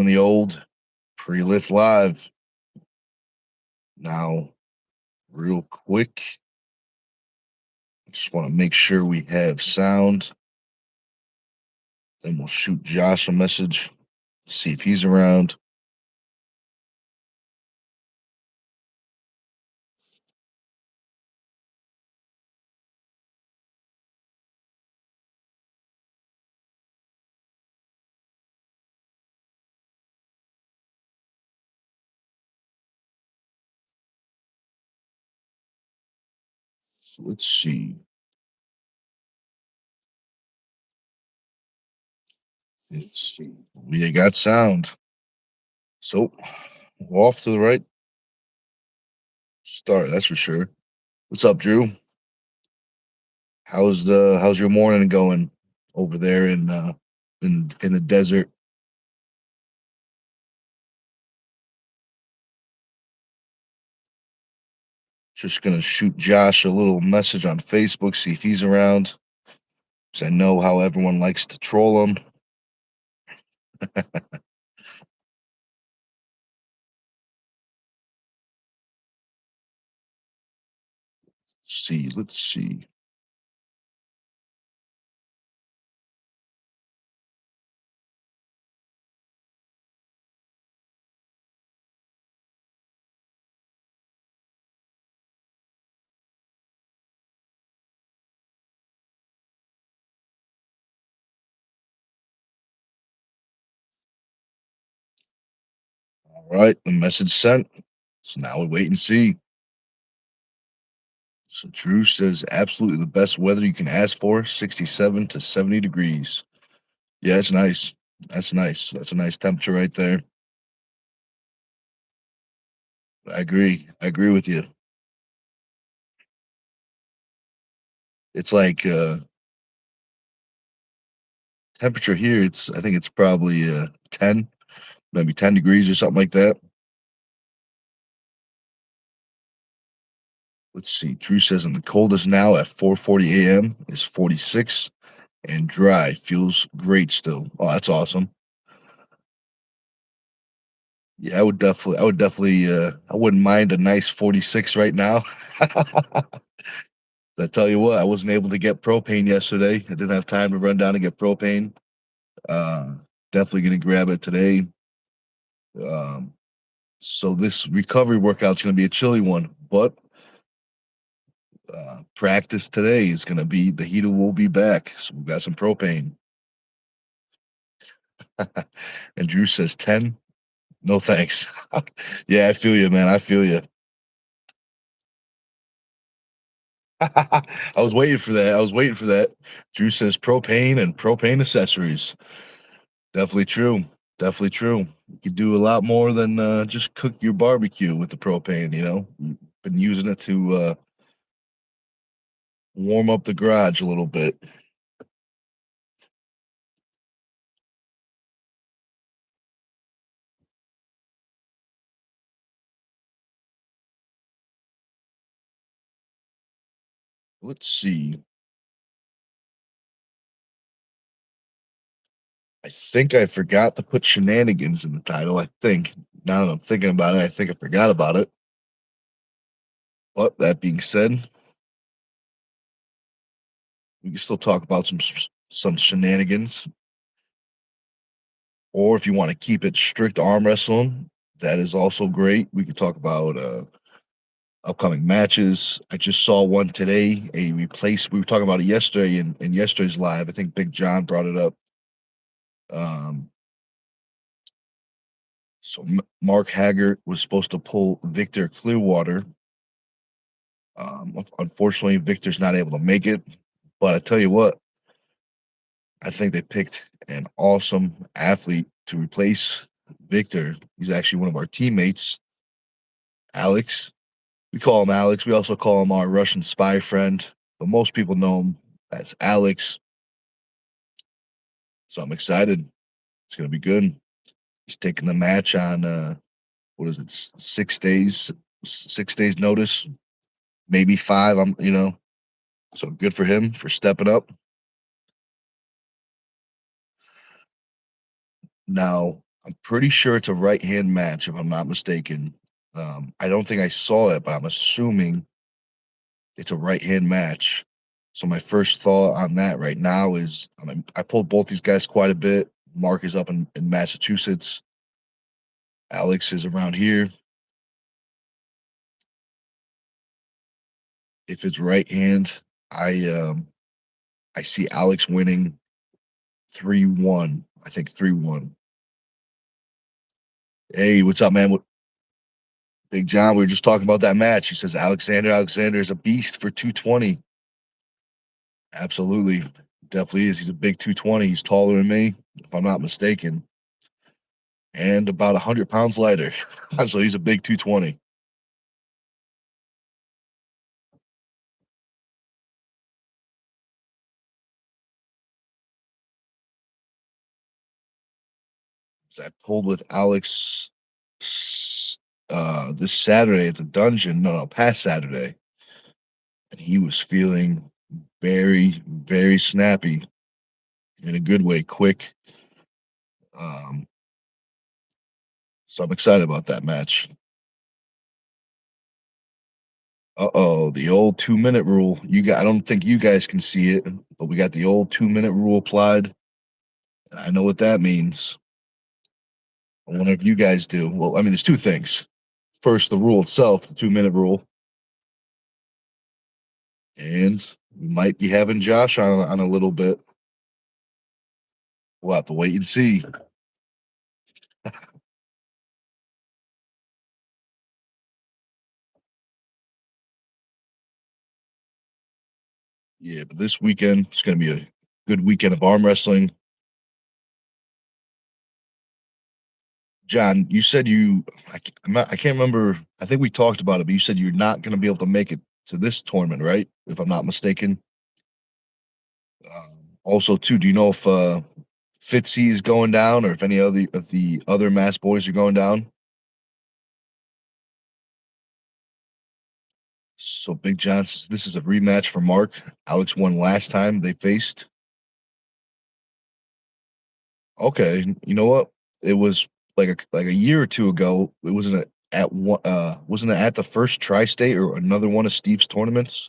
on the old pre-lift live. Now, real quick, I just want to make sure we have sound. Then we'll shoot Josh a message, see if he's around. So let's see. Let's see. We got sound. So we're off to the right start, that's for sure. What's up, Drew? How's your morning going over there in the desert? Just gonna shoot Josh a little message on Facebook, see if he's around. Cause I know how everyone likes to troll him. Let's see. All right, the message sent. So now we wait and see. So Drew says absolutely the best weather you can ask for, 67 to 70 degrees. Yeah, it's nice. That's nice. That's a nice temperature right there. I agree. I agree with you. It's like temperature here, it's I think it's probably 10, maybe 10 degrees or something like that. Let's see. Drew says and the coldest now at 4:40 a.m. is 46 and dry. Feels great still. Oh, that's awesome. Yeah, I wouldn't mind a nice 46 right now. I tell you what, I wasn't able to get propane yesterday. I didn't have time to run down and get propane. Uh, Definitely gonna grab it today. Um, so this recovery workout's gonna be a chilly one, but practice today is gonna be the heater will be back. So we've got some propane. And Drew says 10. No thanks. Yeah, I feel you, man. I feel you. I was waiting for that. I was waiting for that. Drew says propane and propane accessories. Definitely true. Definitely true. You could do a lot more than just cook your barbecue with the propane, you know? You've been using it to warm up the garage a little bit. Let's see. I think I forgot to put shenanigans in the title. I think. Now that I'm thinking about it, I think I forgot about it. But that being said, we can still talk about some shenanigans. Or if you want to keep it strict arm wrestling, that is also great. We could talk about upcoming matches. I just saw one today, a replace. We were talking about it yesterday in yesterday's live. I think Big John brought it up. Um, Mark Haggart was supposed to pull Victor Clearwater. Unfortunately, Victor's not able to make it. But I tell you what, I think they picked an awesome athlete to replace Victor. He's actually one of our teammates, Alex. We call him Alex. We also call him our Russian spy friend, but most people know him as Alex. So I'm excited. It's gonna be good. He's taking the match on what is it, 6 days, 6 days notice, maybe five. So good for him for stepping up. Now I'm pretty sure it's a right hand match, if I'm not mistaken. I don't think I saw it, but I'm assuming it's a right hand match. So my first thought on that right now is I pulled both these guys quite a bit. Mark is up in Massachusetts. Alex is around here. If it's right hand, I see Alex winning 3-1. I think 3-1. Hey, what's up, man? Big John, we were just talking about that match. He says Alexander is a beast for 220. Absolutely. Definitely is. He's a big 220. He's taller than me, if I'm not mistaken, and about 100 pounds lighter. So he's a big 220. So I pulled with Alex this Saturday at the dungeon. No, past Saturday. And he was feeling very, very snappy in a good way, quick. Um, so I'm excited about that match. Uh-oh, the old 2-minute rule. I don't think you guys can see it, but we got the old 2-minute rule applied. And I know what that means. I wonder if you guys do. Well, I mean, there's two things. First, the rule itself, the 2-minute rule. And we might be having Josh on a little bit. We'll have to wait and see. Yeah, but this weekend it's going to be a good weekend of arm wrestling. John, you said I can't remember. I think we talked about it, but you said you're not going to be able to make it to this tournament, right? If I'm not mistaken. Also, too, do you know if Fitzy is going down or if any other of the other mass boys are going down? So Big John says this is a rematch for Mark. Alex won last time they faced. Okay, you know what? It was like a year or two ago. It wasn't at one. Wasn't it at the first tri-state or another one of Steve's tournaments?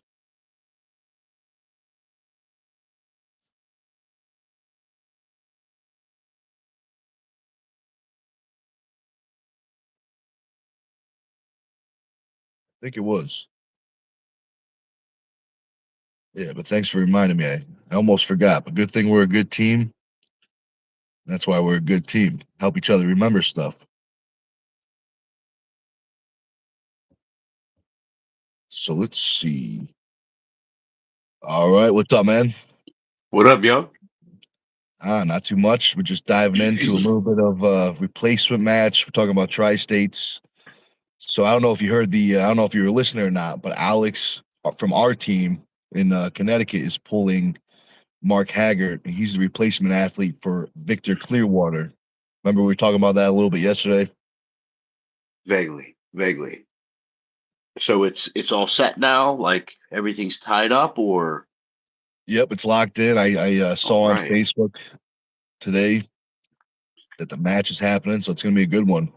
I think it was. Yeah, but thanks for reminding me. I almost forgot. But good thing we're a good team. That's why we're a good team. Help each other remember stuff. So let's see. All right, what's up, man? What up, yo? Not too much. We're just diving into a little bit of replacement match. We're talking about tri-states. So I don't know if you heard I don't know if you were a listener or not, but Alex from our team in Connecticut is pulling Mark Haggart, and he's the replacement athlete for Victor Clearwater. Remember we were talking about that a little bit yesterday? Vaguely, vaguely. So it's all set now. Like everything's tied up, or Yep, it's locked in. I all saw on right. Facebook today that the match is happening, so it's going to be a good one.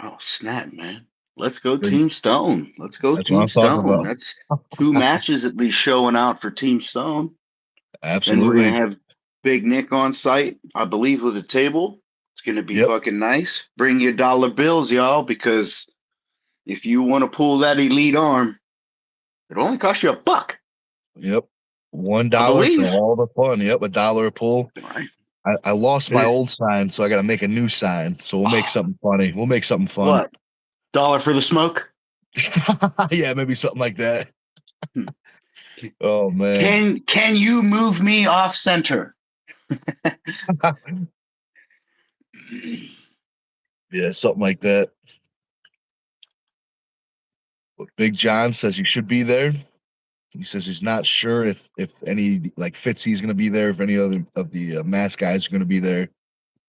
Oh snap, man! Let's go, Big- Team Stone. Let's go, That's what Team I'm talking Stone. about. That's two matches at least showing out for Team Stone. Then we're gonna Absolutely. have Big Nick on site, I believe, with a table. It's gonna be Yep. fucking nice. Bring your dollar bills, y'all, because if you want to pull that elite arm, it only costs you $1. Yep. One I dollar for believe. all the fun. Yep, a dollar a pull. All right. I lost my Eh, old sign, so I got to make a new sign. So we'll make oh, something funny. We'll make something fun. what? Dollar for the smoke? Yeah, maybe something like that. Hmm. Oh man. Can you move me off center? Yeah, something like that. But Big John says he should be there. He says he's not sure if any like Fitzy's going to be there, if any other of the mass guys are going to be there.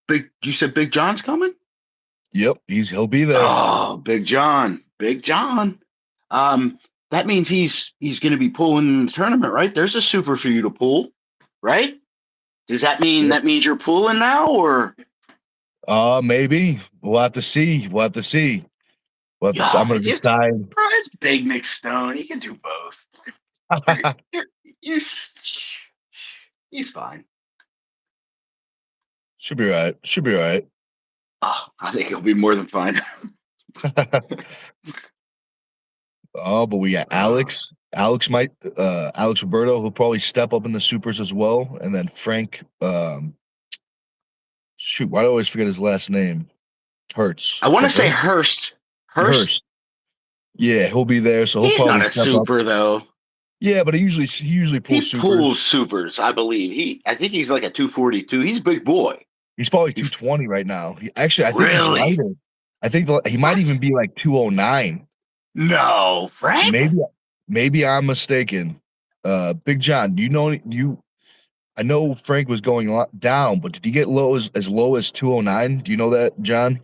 Big, you said Big John's coming? Yep, he'll be there. Oh, Big John, Big John. Um, that means he's going to be pulling in the tournament, right? There's a super for you to pull, right? Does that mean Yep. that means you're pulling now, or Maybe we'll have to see. We'll have to see. We'll have to see. Yeah, I'm gonna it's decide. bro, it's big Nick Stone. He can do both. You, he's fine. Should be right. Should be right. Oh, I think he'll be more than fine. Oh, but we got Alex. Alex Roberto, who'll probably step up in the supers as well. And then Frank, shoot, why do I always forget his last name? Hurts. I want to Frank say Hurts? Hurst. Hurst. Hurst. Yeah, he'll be there, so he'll He's probably not a step up. super though. Yeah, but he usually He pulls pulls supers. supers, I believe. I think he's like a 242. He's a big boy. He's probably He's 220 right now. Actually, I think he's really lighter. I think he might what? even be like 209. No, Frank. Maybe I'm mistaken. Big John, do you know you? I know Frank was going down, but did he get low as 209? Do you know that, John?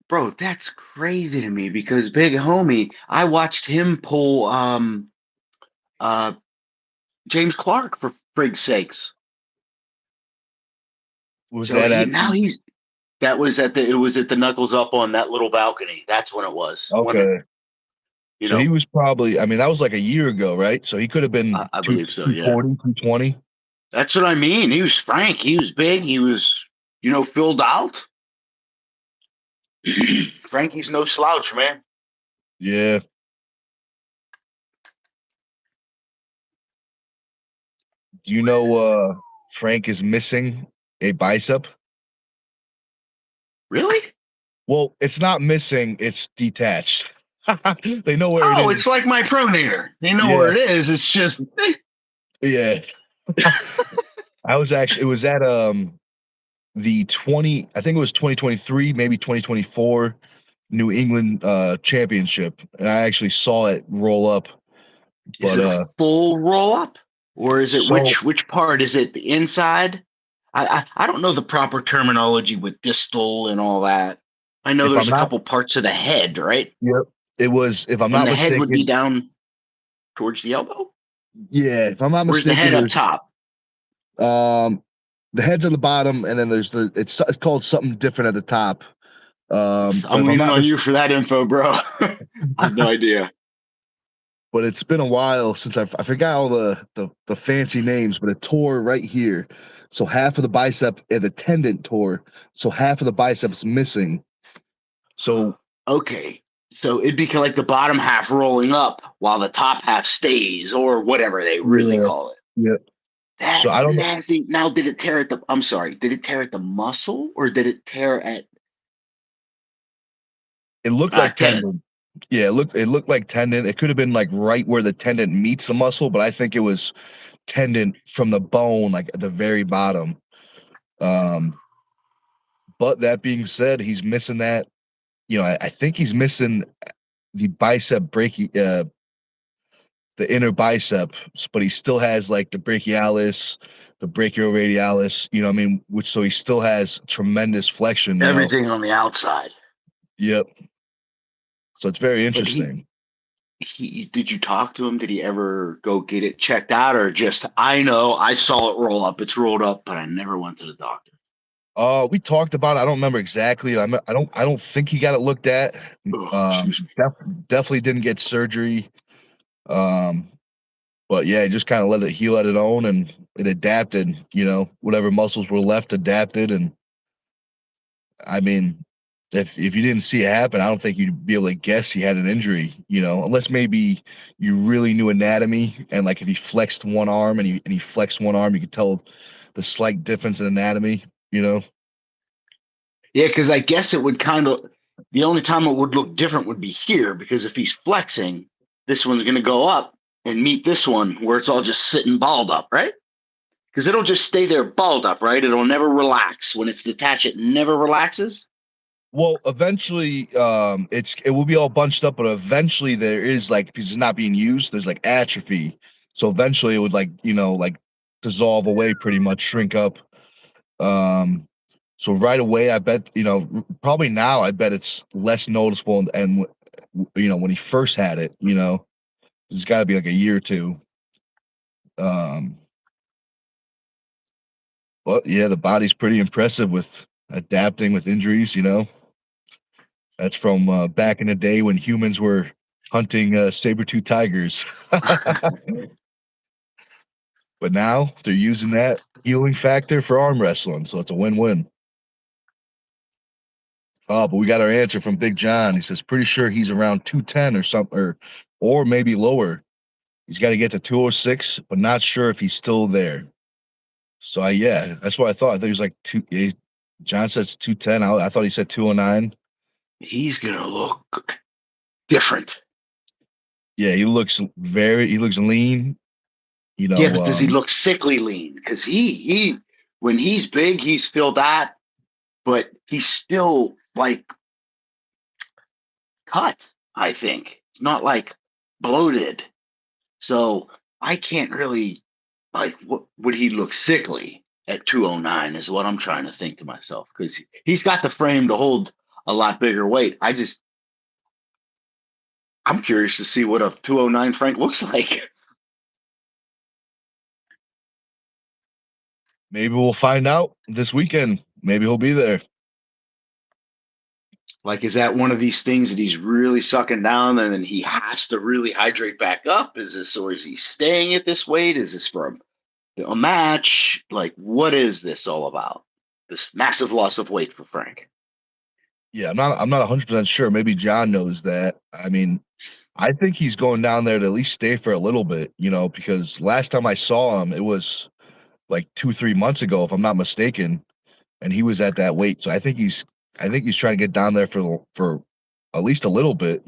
Bro, that's crazy to me because big homie, I watched him pull uh James Clark for frig's sakes. Was So that he at now he's that was at the it was at the knuckles up on that little balcony. That's when it was. When okay? you So he know, was probably. I mean, that was like a year ago, right? So he could have been I two believe so, two yeah. forty, 220. That's what I mean. He was frank, he was big, he was, filled out. Frankie's no slouch, man. Yeah. Do you know Frank is missing a bicep? Really? Well, it's not missing, it's detached. They know where it Oh, it's is. like my pronator. They know where Yeah, it is. It's just yeah. It was at the 20, I think it was 2023, maybe 2024 New England championship. And I actually saw it roll up. is But it a full roll up? Or is it so which part? Is it the inside? I don't know the proper terminology with distal and all that. I know if there's I'm a not, couple parts of the head, right? yep, it was, if I'm And not the head would be mistaken, down towards the elbow? yeah, if I'm not Or is the mistaken, head up there's top? the head's at the bottom, and then there's it's called something different at the top. But I'm if I'm leaning not on you for that info, bro. I have no idea. but it's been a while since I forgot all the fancy names, but it tore right here. So half of the bicep and the tendon tore. So half of the bicep's missing. So Okay. So it'd be like the bottom half rolling up while the top half stays, or whatever they really yeah, call it. yeah. So That's I don't know. nasty. Now, did it tear at the? I'm sorry. Did it tear at the muscle, or did it tear at It looked like tendon? tendon. Yeah, it looked like tendon. It could have been like right where the tendon meets the muscle, but I think it was tendon from the bone, like at the very bottom. Um, but that being said, he's missing that. I think he's missing the bicep the inner bicep, but he still has like the brachialis, the brachioradialis, you know what I mean? Which so he still has tremendous flexion. Everything on the outside. Yep. So it's very But interesting. he did you talk to him? Did he ever go get it checked out, or just I know I saw it roll up. It's rolled up, but I never went to the doctor. We talked about it. I don't remember exactly. I don't think he got it looked at. Oh, excuse me. Definitely didn't get surgery. Um, but yeah, he just kind of let it heal at its own and it adapted, whatever muscles were left adapted. And I mean, if you didn't see it happen, I don't think you'd be able to guess he had an injury, unless maybe you really knew anatomy and like if he flexed one arm and he flexed one arm, you could tell the slight difference in anatomy, you know. Yeah, because I guess it would kind of the only time it would look different would be here because if he's flexing, this one's going to go up and meet this one where it's all just sitting balled up, right? Because it'll just stay there balled up, right? It'll never relax. When it's detached, it never relaxes. Well, eventually, it will be all bunched up, but eventually there is like because it's not being used, there's like atrophy. So eventually it would like dissolve away, pretty much shrink up. Um, so right away, I bet probably now I bet it's less noticeable, and when he first had it, it's got to be like a year or two. Um, but yeah, the body's pretty impressive with adapting with injuries. That's from back in the day when humans were hunting saber-tooth tigers. But now they're using that healing factor for arm wrestling, so it's a win-win. Oh, but we got our answer from Big John. He says pretty sure he's around 210 or something, or maybe lower. He's got to get to 206, but not sure if he's still there. So yeah, that's what I thought. I thought he was like John says 210. I thought he said 209. He's gonna look different. Yeah, he looks lean. Yeah, but does he look sickly lean? Because he when he's big, he's filled that, but he's still like cut. I think it's not like bloated. So I can't really like. What would he look sickly at 209? Is what I'm trying to think to myself because he's got the frame to hold a lot bigger weight. I'm curious to see what a 209 Frank looks like. Maybe we'll find out this weekend. Maybe he'll be there. Like, is that one of these things that he's really sucking down and then he has to really hydrate back up? Is this, or is he staying at this weight? Is this for a match? Like, what is this all about? This massive loss of weight for Frank. Yeah, I'm not 100% sure. Maybe John knows that. I mean, I think he's going down there to at least stay for a little bit, because last time I saw him, it was like 2, 3 months ago, if I'm not mistaken, and he was at that weight. So I think he's trying to get down there for at least a little bit.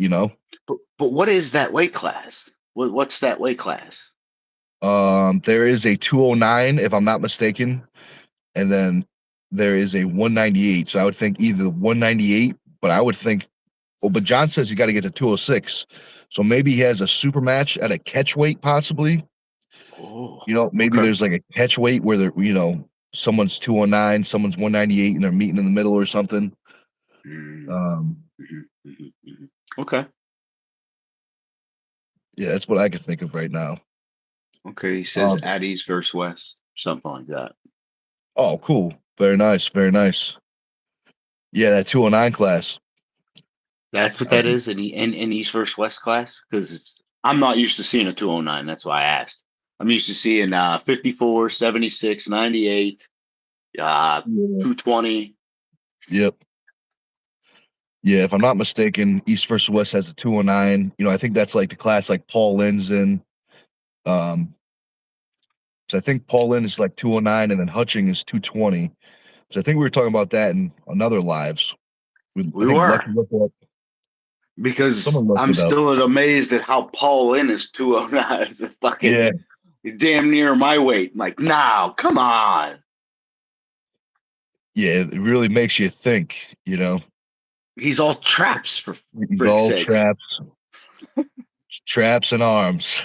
But what is that weight class? What's that weight class? There is a 209, if I'm not mistaken, and then there is a 198. So I would think either 198, but I would think, well, but John says you got to get to 206. So maybe he has a super match at a catch weight, possibly. Oh, Maybe okay. there's like a catch weight where someone's 209, someone's 198, and they're meeting in the middle or something. Mm-hmm, Um, mm-hmm. Okay. yeah, that's what I could think of right now. Okay. He says Um, at East versus West, something like that. oh, cool. Very nice. Very nice. Yeah, that 209 class. That's what that Um, is in East versus West class? Because I'm not used to seeing a 209. That's why I asked. I'm used to seeing 54, 76, 98, yeah. 220. Yep. Yeah, if I'm not mistaken, East versus West has a 209. I think that's like the class like Paul Lynn's in. So I think Paul Lynn is like 209 and then Hutching is 220. So I think we were talking about that in another lives. I We think were. Lucky looked it up. Because Someone looked I'm it up. still amazed at how Paul Lynn is 209. The Yeah. fucking damn near my weight. I'm like, now, come on. Yeah, it really makes you think. He's all traps for He's frick's all sakes. traps and arms.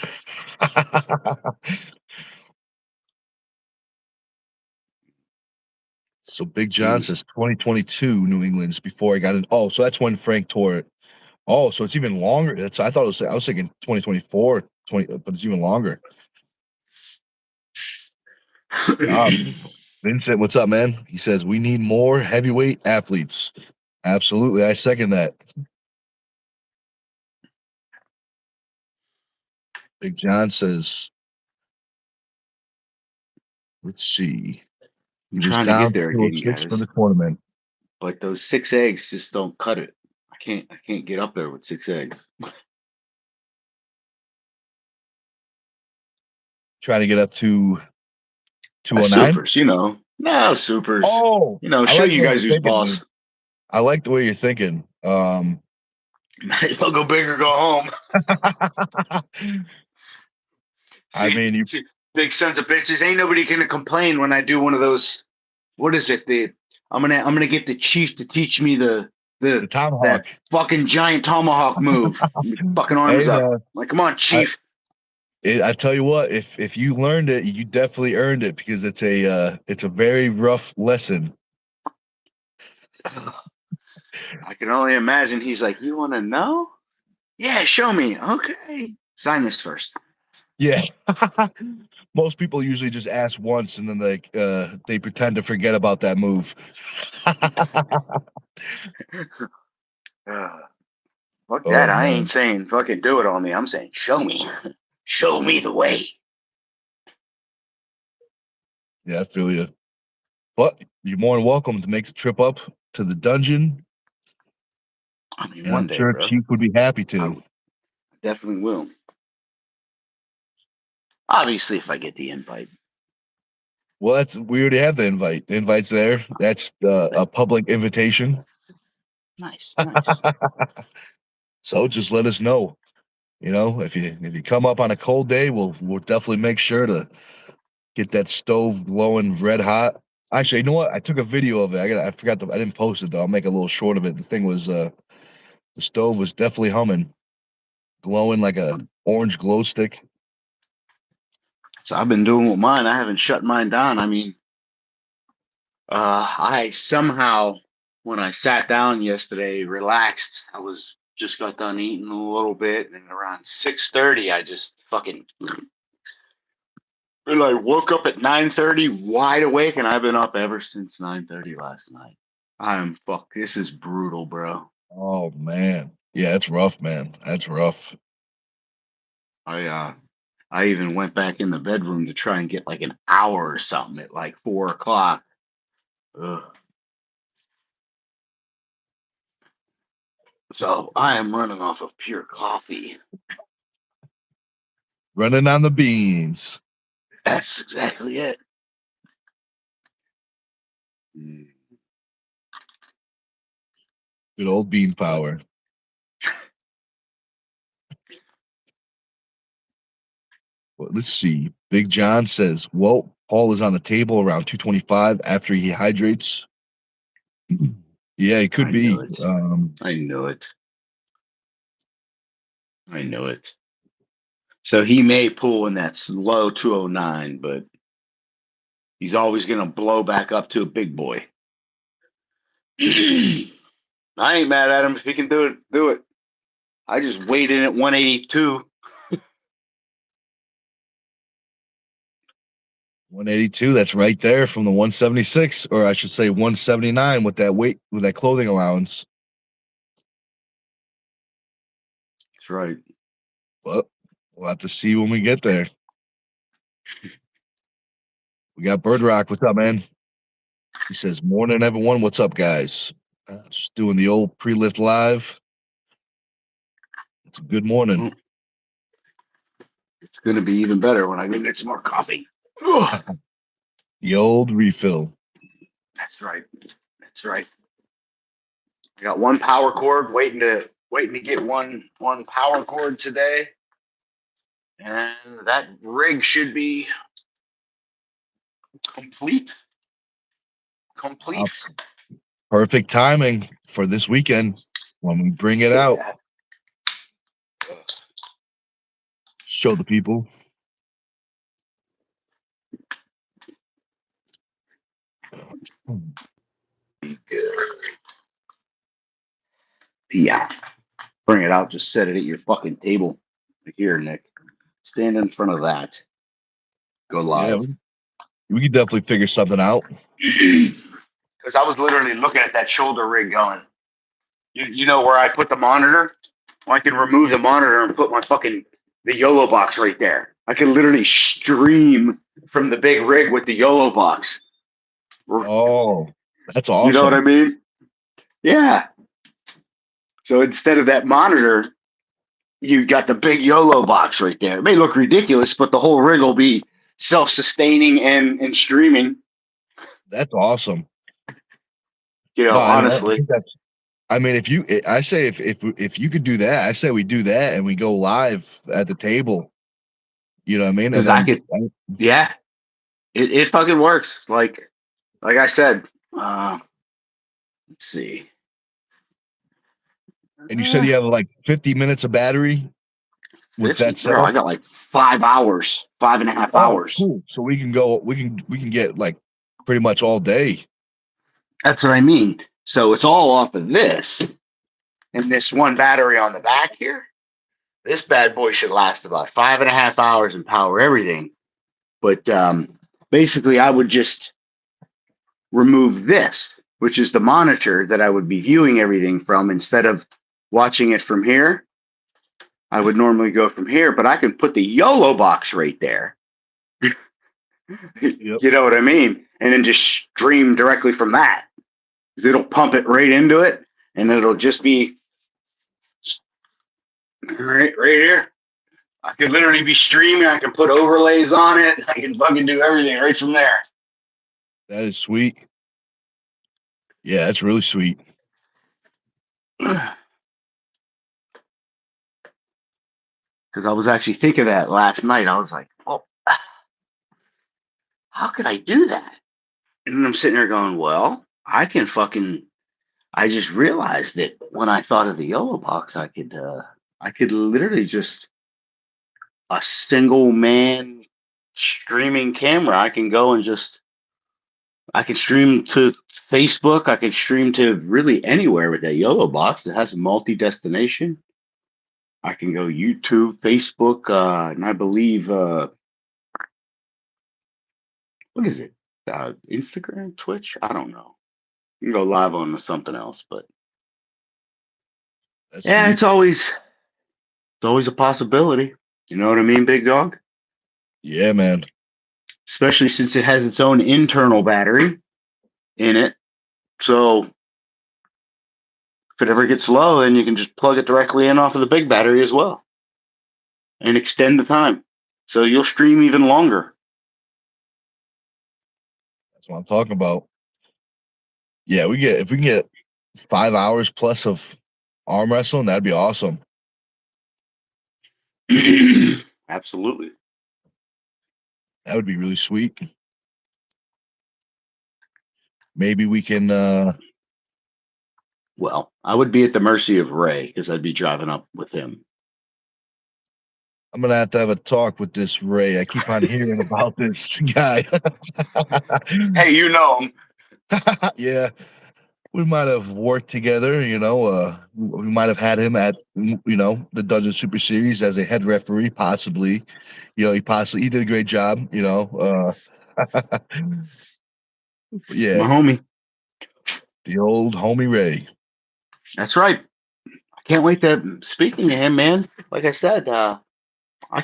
So Big John Mm. says 2022 New England's before I got in. Oh, so that's when Frank tore it. Oh, so it's even longer. I was thinking 2024, but it's even longer. Vincent, what's up, man? He says we need more heavyweight athletes. Absolutely, I second that. Big John says, let's see. I'm He was trying to get down there to again, 206 for guys. the tournament. But those 6 eggs just don't cut it. I can't get up there with 6 eggs. Trying to get up to A 209. supers, you know. No supers. Oh, I Show like the you way guys you're who's thinking, boss. dude. I like the way you're thinking. Might as well go big or go home. I mean, you See, big sons of bitches. Ain't nobody gonna complain when I do one of those. What is it? I'm gonna get the chief to teach me the the tomahawk. that fucking giant tomahawk move. Fucking Hey arms up. man, Like, come on, I chief. I tell you what, if you learned it, you definitely earned it because it's a very rough lesson. I can only imagine. He's like, you want to know? Yeah, show me. Okay. Sign this first. Yeah. Most people usually just ask once and then they pretend to forget about that move. Fuck that. Oh I ain't man. saying fucking do it on me. I'm saying show me. Show me the way. Yeah, I feel you. But you're more than welcome to make the trip up to the dungeon, I mean, and I'm one day, sure bro. Chief would be happy I to. definitely will. Obviously, if I get the invite. Well, we already have the invite. The invite's there. That's a public invitation. Nice, nice. So just let us know. You know, if you come up on a cold day, we'll definitely make sure to get that stove glowing red hot. Actually, you know what? I took a video of it. I didn't post it though. I'll make a little short of it. The thing was the stove was definitely humming, glowing like a orange glow stick. So I've been doing with mine. I haven't shut mine down. I mean, I somehow, when I sat down yesterday, relaxed. I was just got done eating a little bit, and around 6:30, I just fucking. And I woke up at 9:30, wide awake, and I've been up ever since 9:30 last night. I'm fuck. This is brutal, bro. Oh man. Yeah, it's rough, man. That's rough. I uh, I even went back in the bedroom to try and get like an hour or something at like 4 o'clock. Ugh. So I am running off of pure coffee. Running on the beans. That's exactly it. Mm. Good old bean But power. Well, let's see. Big John says, well, Paul is on the table around 225 after he hydrates. Yeah, it could I knew be. it. I knew it. I knew it. So he may pull in that low 209, but he's always going to blow back up to a big boy. I ain't mad at him. If he can do it, do it. I just weighed in at 182. 182, that's right there from the 176, or I should say 179 with that weight, with that clothing allowance. That's right. But we'll have to see when we get there. We got Bird Rock. What's up, man? He says, morning, everyone. What's up, guys? Just doing the old pre-lift live. It's a good morning. Well, it's going to be even better when I go get some more coffee. Ugh. The old refill. That's right. That's right. I got one power cord waiting to get one power cord today. And that rig should be complete. Uh, Complete. Perfect timing for this weekend when we bring it out. Yeah. Show the people. Yeah. Bring it out. Just set it at your fucking table. Here, Nick. Stand in front of that. Go Yeah, live. we could definitely figure something out. Because I was literally looking at that shoulder rig going, you know where I put the monitor? Well, I can remove the monitor and put the YOLO box right there. I can literally stream from the big rig with the YOLO box. Oh, that's You know what I awesome. mean? Yeah. So instead of that monitor, you got the big YOLO box right there. It may look ridiculous, but the whole rig will be self-sustaining and streaming. That's awesome. You No, know, I mean, I honestly, think that's. I mean, I say if you could do that, I say we do that and we go live at the table. You know what I mean? And because I then, could, yeah, it fucking works. Like I said, let's see. and you said you have like 50 minutes of battery with 50, that bro. I setup. got like 5 hours, 5.5 Oh, hours. cool. So we can go. We can get like pretty much all day. That's what I mean. So it's all off of this and this one battery on the back here. This bad boy should last about 5.5 hours and power everything. But basically, I would just remove this, which is the monitor that I would be viewing everything from. Instead of watching it from here, I would normally go from here, but I can put the YOLO box right there. Yep. You know what I mean? And then just stream directly from that. It'll pump it right into it, and it'll just be right here. I could literally be streaming. I can put overlays on it. I can fucking do everything right from there. That is sweet. Yeah, that's really sweet. Because I was actually thinking that last night. I was like, oh, how could I do that? And then I'm sitting there going, well, I can fucking. I just realized that when I thought of the YOLO box, I could literally just a single man streaming camera. I can go and just I can stream to Facebook. I can stream to really anywhere with that YOLO box. It has a multi-destination. I can go YouTube, Facebook, and I believe what is it? Instagram, Twitch? I don't know. You can go live on something else, but That's yeah, sweet. it's always a possibility. You know what I mean, big dog? Yeah, man. Especially since it has its own internal battery in it. So if it ever gets low, then you can just plug it directly in off of the big battery as well and extend the time. So you'll stream even longer. That's what I'm talking about. Yeah, if we can get 5 hours plus of arm wrestling, that'd be awesome. Absolutely. That would be really sweet. Maybe we can Well, I would be at the mercy of Ray because I'd be driving up with him. I'm gonna have to have a talk with this Ray. I keep on hearing about this guy. Hey, you know him. Yeah, we might have worked together, we might have had him at, the Dungeon Super Series as a head referee, possibly. He did a great job, but My yeah, homie. the old homie Ray. That's right. I can't wait to speaking to him, man. Like I said, I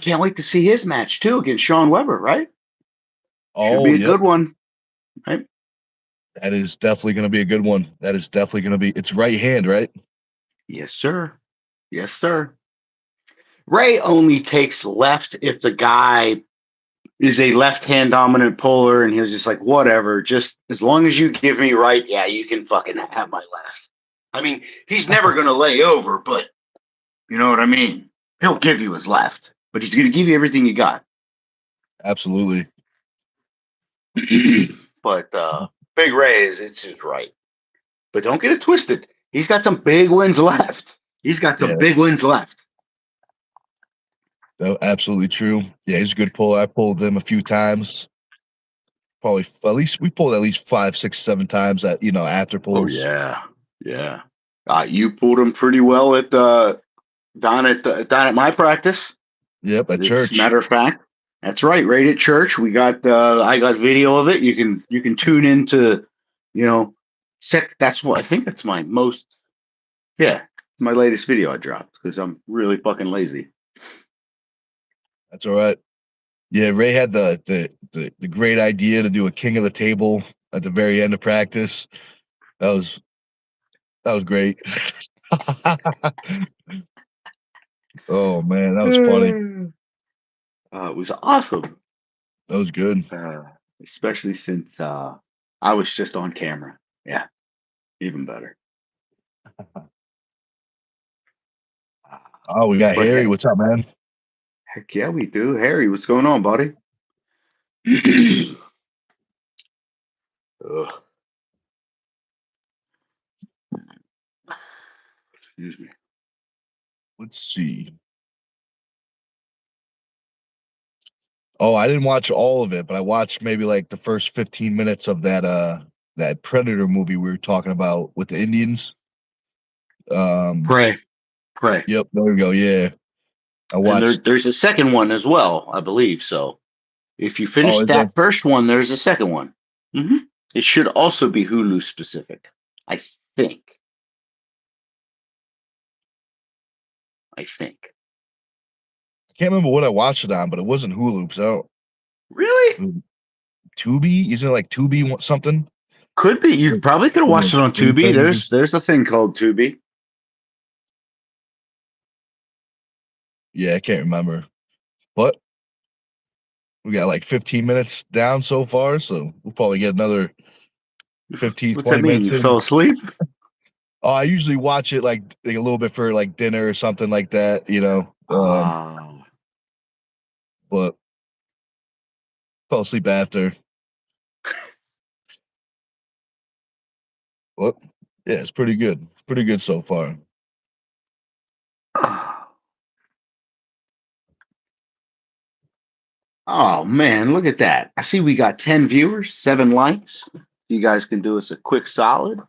can't wait to see his match too against Sean Weber, right? Should Oh, be a yep. good one. Right? That is definitely gonna be a good one. That is definitely gonna be it's right hand, right? Yes, sir. Yes, sir. Ray only takes left if the guy is a left hand dominant puller and he was just like, whatever, just as long as you give me right, yeah, you can fucking have my left. I mean, he's never gonna lay over, but you know what I mean? He'll give you his left, but he's gonna give you everything you got. Absolutely. But Big Ray it's his right. But don't get it twisted. He's got some big wins left. He's got some Yeah, big wins left. absolutely true. Yeah, he's a good puller. I pulled him a few times. Probably at least we pulled at least 5, 6, 7 times at after Oh pulls. yeah, yeah. You pulled him pretty well at down at my practice. Yep, at It's church. matter of fact. That's right. Right at church, we got. I got video of it. You can tune into, you know, That's what I think. That's my most. Yeah, my latest video I dropped because I'm really fucking lazy. That's all right. Yeah, Ray had the great idea to do a king of the table at the very end of practice. That was great. Oh man, that was funny. It was awesome, That was good. uh, especially since I was just on camera. Yeah, even better. Uh, Oh, we got but Harry. What's up, man? heck yeah, we do. Harry, what's going on, buddy? Ugh, excuse me. Let's see. Oh, I didn't watch all of it, but I watched maybe like the first 15 minutes of that Predator movie we were talking about with the Indians. Um, Pray, pray. yep, there we go. Yeah. I And watched. there's a second one as well, I believe. So if you Oh, finish is there? that first one, there's a second one. hmm It should also be Hulu specific, I think. I think. I can't remember what I watched it on, but it wasn't Hulu. So Really? Tubi, isn't it like Tubi something? Could be. You Like probably could have one of watched it those on streaming Tubi. services. There's a thing called Tubi. Yeah, I can't remember, but we got like 15 minutes down so far, so we'll probably get another 15, What's that 20 mean? minutes You fell in. asleep? Oh, I usually watch it like a little bit for like dinner or something like that, you know. Ah. But fell asleep after. But yeah, it's pretty good. Pretty good so far. Oh man, look at that. I see we got 10 viewers, 7 likes. You guys can do us a quick solid.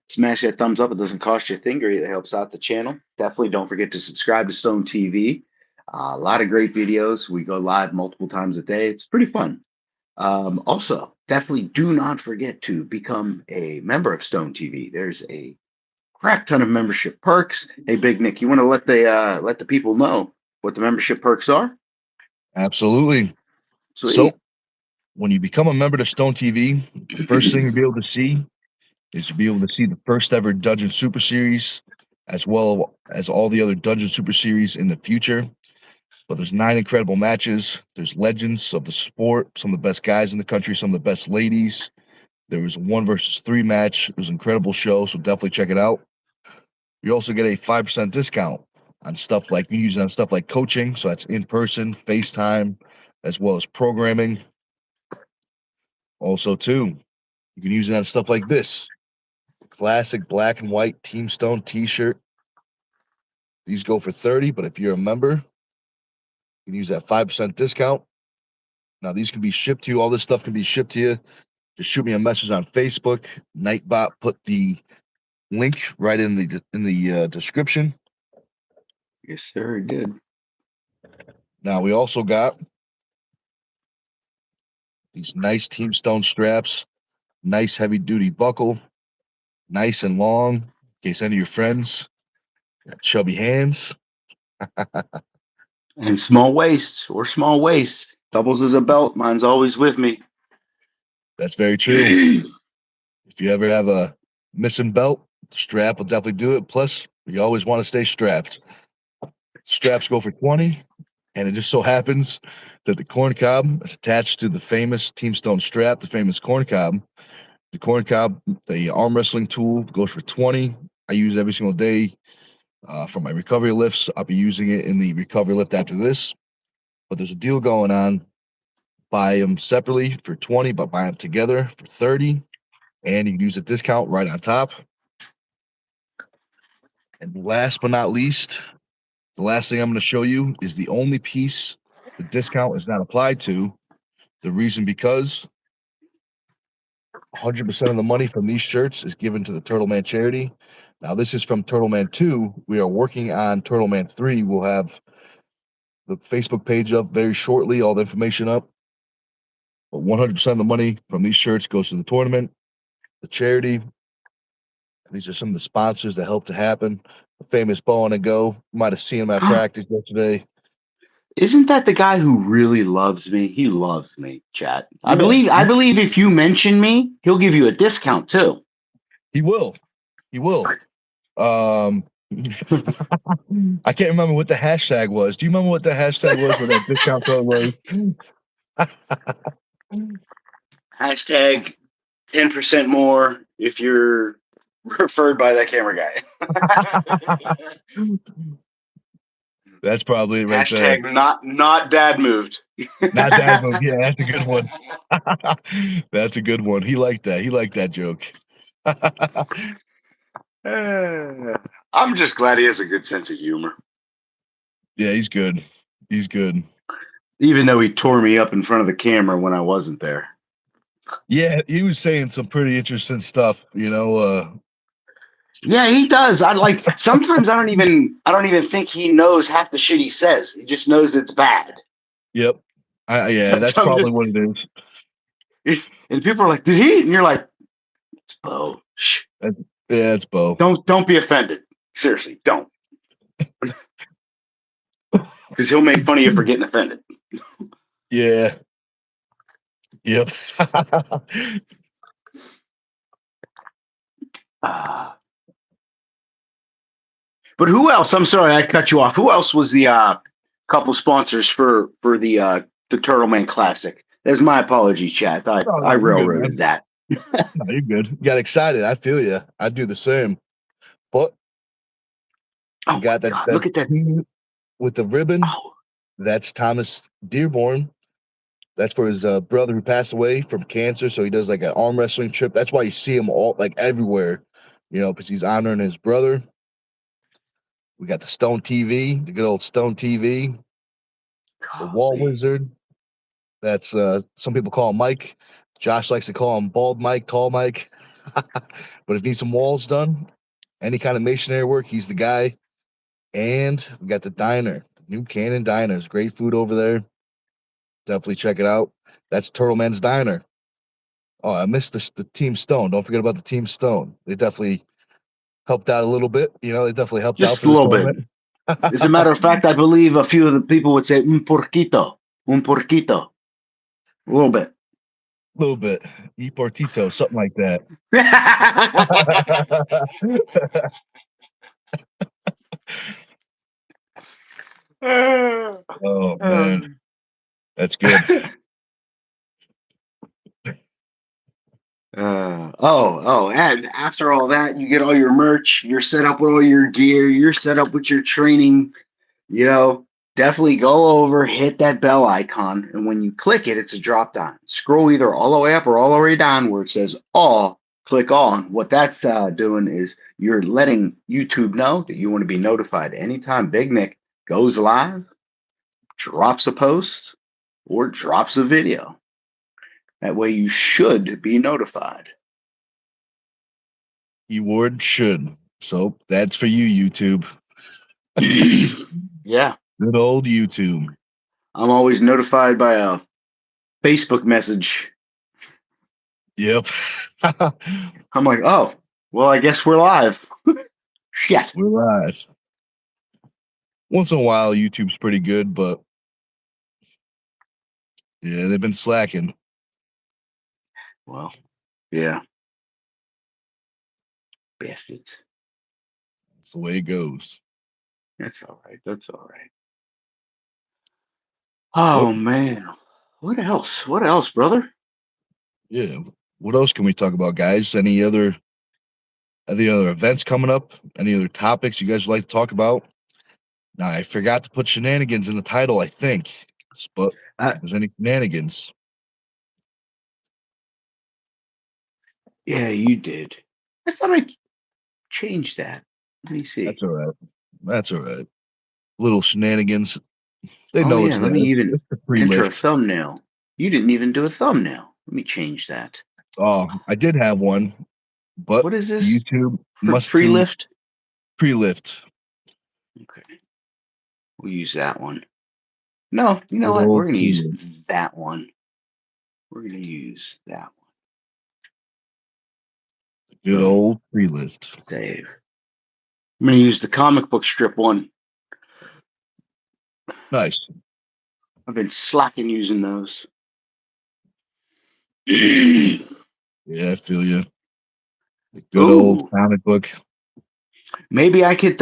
Smash that thumbs up. It doesn't cost you a thing. It helps out the channel. Definitely don't forget to subscribe to Stone TV. A lot of great videos. We go live multiple times a day. It's pretty fun. Also, definitely do not forget to become a member of Stone TV. There's a crap ton of membership perks. Hey, Big Nick, you want to let the people know what the membership perks are? Absolutely. So Sweet. when you become a member to Stone TV, the first thing you'll be able to see is you'll be able to see the first ever Dungeon Super Series, as well as all the other Dungeon Super Series in the future. But there's 9 incredible matches. There's legends of the sport, some of the best guys in the country, some of the best ladies. There was a 1 versus 3 match. It was an incredible show, so definitely check it out. You also get a 5% discount on stuff like you use it on stuff like coaching, so that's in person, FaceTime, as well as programming. Also, too, you can use it on stuff like this classic black and white Team Stone t-shirt. These go for 30, but if you're a member, you can use that 5% discount. Now these can be shipped to you. All this stuff can be shipped to you. Just shoot me a message on Facebook. Nightbot put the link right in the description. Yes, sir, it did. Now we also got these nice Team Stone straps, nice heavy duty buckle, nice and long, in case any of your friends got chubby hands. And small waist or small waist doubles as a belt. Mine's always with me. That's very true. If you ever have a missing belt, the strap will definitely do it. Plus, you always want to stay strapped. Straps go for 20, and it just so happens that the corn cob is attached to the famous Team Stone strap, the famous corn cob. The corn cob, the arm wrestling tool, goes for 20. I use it every single day for my recovery lifts. I'll be using it in the recovery lift after this. But there's a deal going on. Buy them separately for 20, but buy them together for 30. And you can use a discount right on top. And last but not least, the last thing I'm going to show you is the only piece the discount is not applied to. The reason because 100% of the money from these shirts is given to the Turtle Man charity. Now, this is from Turtle Man 2. We are working on Turtle Man 3. We'll have the Facebook page up very shortly, all the information up. But 100% of the money from these shirts goes to the tournament, the charity. These are some of the sponsors that help to happen. The famous Bow and Go. You might have seen him at practice yesterday. Isn't that the guy who really loves me? He loves me, chat. I Yeah, believe if you mention me, he'll give you a discount too. he will. He will. I can't remember what the hashtag was. Do you remember what the hashtag was where that discount code was? Hashtag 10% more if you're referred by that camera guy. That's probably it right there. Hashtag not dad moved. Not that move. Yeah, that's a good one. That's a good one. He liked that. He liked that joke. I'm just glad he has a good sense of humor. Yeah, he's good. He's good. Even though he tore me up in front of the camera when I wasn't there. Yeah, he was saying some pretty interesting stuff, you know. Yeah, he does. I like sometimes I don't even think he knows half the shit he says. He just knows it's bad. Yep. Yeah, that's Sometimes probably just what it is. and people are like, "Did he?" And you're like, "It's Bo. Shh. Yeah, it's Bo. Don't be offended. Seriously, don't." Because he'll make fun of you for getting offended. Yeah. Yep. But who else? I'm sorry, I cut you off. Who else was the couple sponsors for the Turtle Man Classic? There's my apologies, chat. Oh, I no, you're good, railroaded man. that. No, you're good. You got excited. I feel you. I do the same. But Oh we my got that God! Look at that. team with the ribbon. Oh, That's Thomas Dearborn. That's for his brother who passed away from cancer. So he does like an arm wrestling trip. That's why you see him all like everywhere, because he's honoring his brother. We got the Stone TV, the good old Stone TV, the Wall golly. Wizard. That's some people call him Mike. Josh likes to call him Bald Mike, Tall Mike. But if you need some walls done, any kind of masonry work, he's the guy. And we got the diner, New Cannon Diners. Great food over there. Definitely check it out. That's Turtle Man's Diner. Oh, I missed the Team Stone. Don't forget about the Team Stone. They definitely helped out a little bit. They definitely helped out Just for a this little bit. tournament. As a matter of fact, I believe a few of the people would say un porquito, un porquito, a little bit. A little bit. Y Portito, something like that. Oh, man. That's good. And after all that, you get all your merch, you're set up with all your gear, you're set up with your training, you know, definitely go over, hit that bell icon, and when you click it, it's a drop down. Scroll either all the way up or all the way down where it says all, click on. What that's doing is you're letting YouTube know that you want to be notified anytime Big Nick goes live, drops a post, or drops a video. That way you should be notified. Keyword should. So that's for you, YouTube. Yeah. Good old YouTube. I'm always notified by a Facebook message. Yep. I'm like, oh, well, I guess we're live. Shit. We're live. Once in a while, YouTube's pretty good, but yeah, they've been slacking. Well, yeah. Bastards. That's the way it goes. That's all right. That's all right. But Oh, man. What else? What else, brother? yeah, what else can we talk about, guys? Any other events coming up? Any other topics you guys would like to talk about? Now, I forgot to put shenanigans in the title, I think. But Uh, if there's any shenanigans, yeah, you did. I thought I changed that. Let me see. that's all right. That's all right. Little shenanigans. They Oh, know yeah. it's Let there. me It's, even it's the enter a pre-lift. thumbnail. You didn't even do a thumbnail. Let me change that. Oh, I did have one, but What is this? YouTube For must pre to lift? pre-lift. Okay. We'll use that one. No, you know Good what? We're old going to use pre-lift. that one. We're going to use that Good one. Boom. old pre-lift. Save. I'm going to use the comic book strip one. Nice. I've been slacking using those. Yeah, I feel you. The good old Ooh, comic book. maybe I could.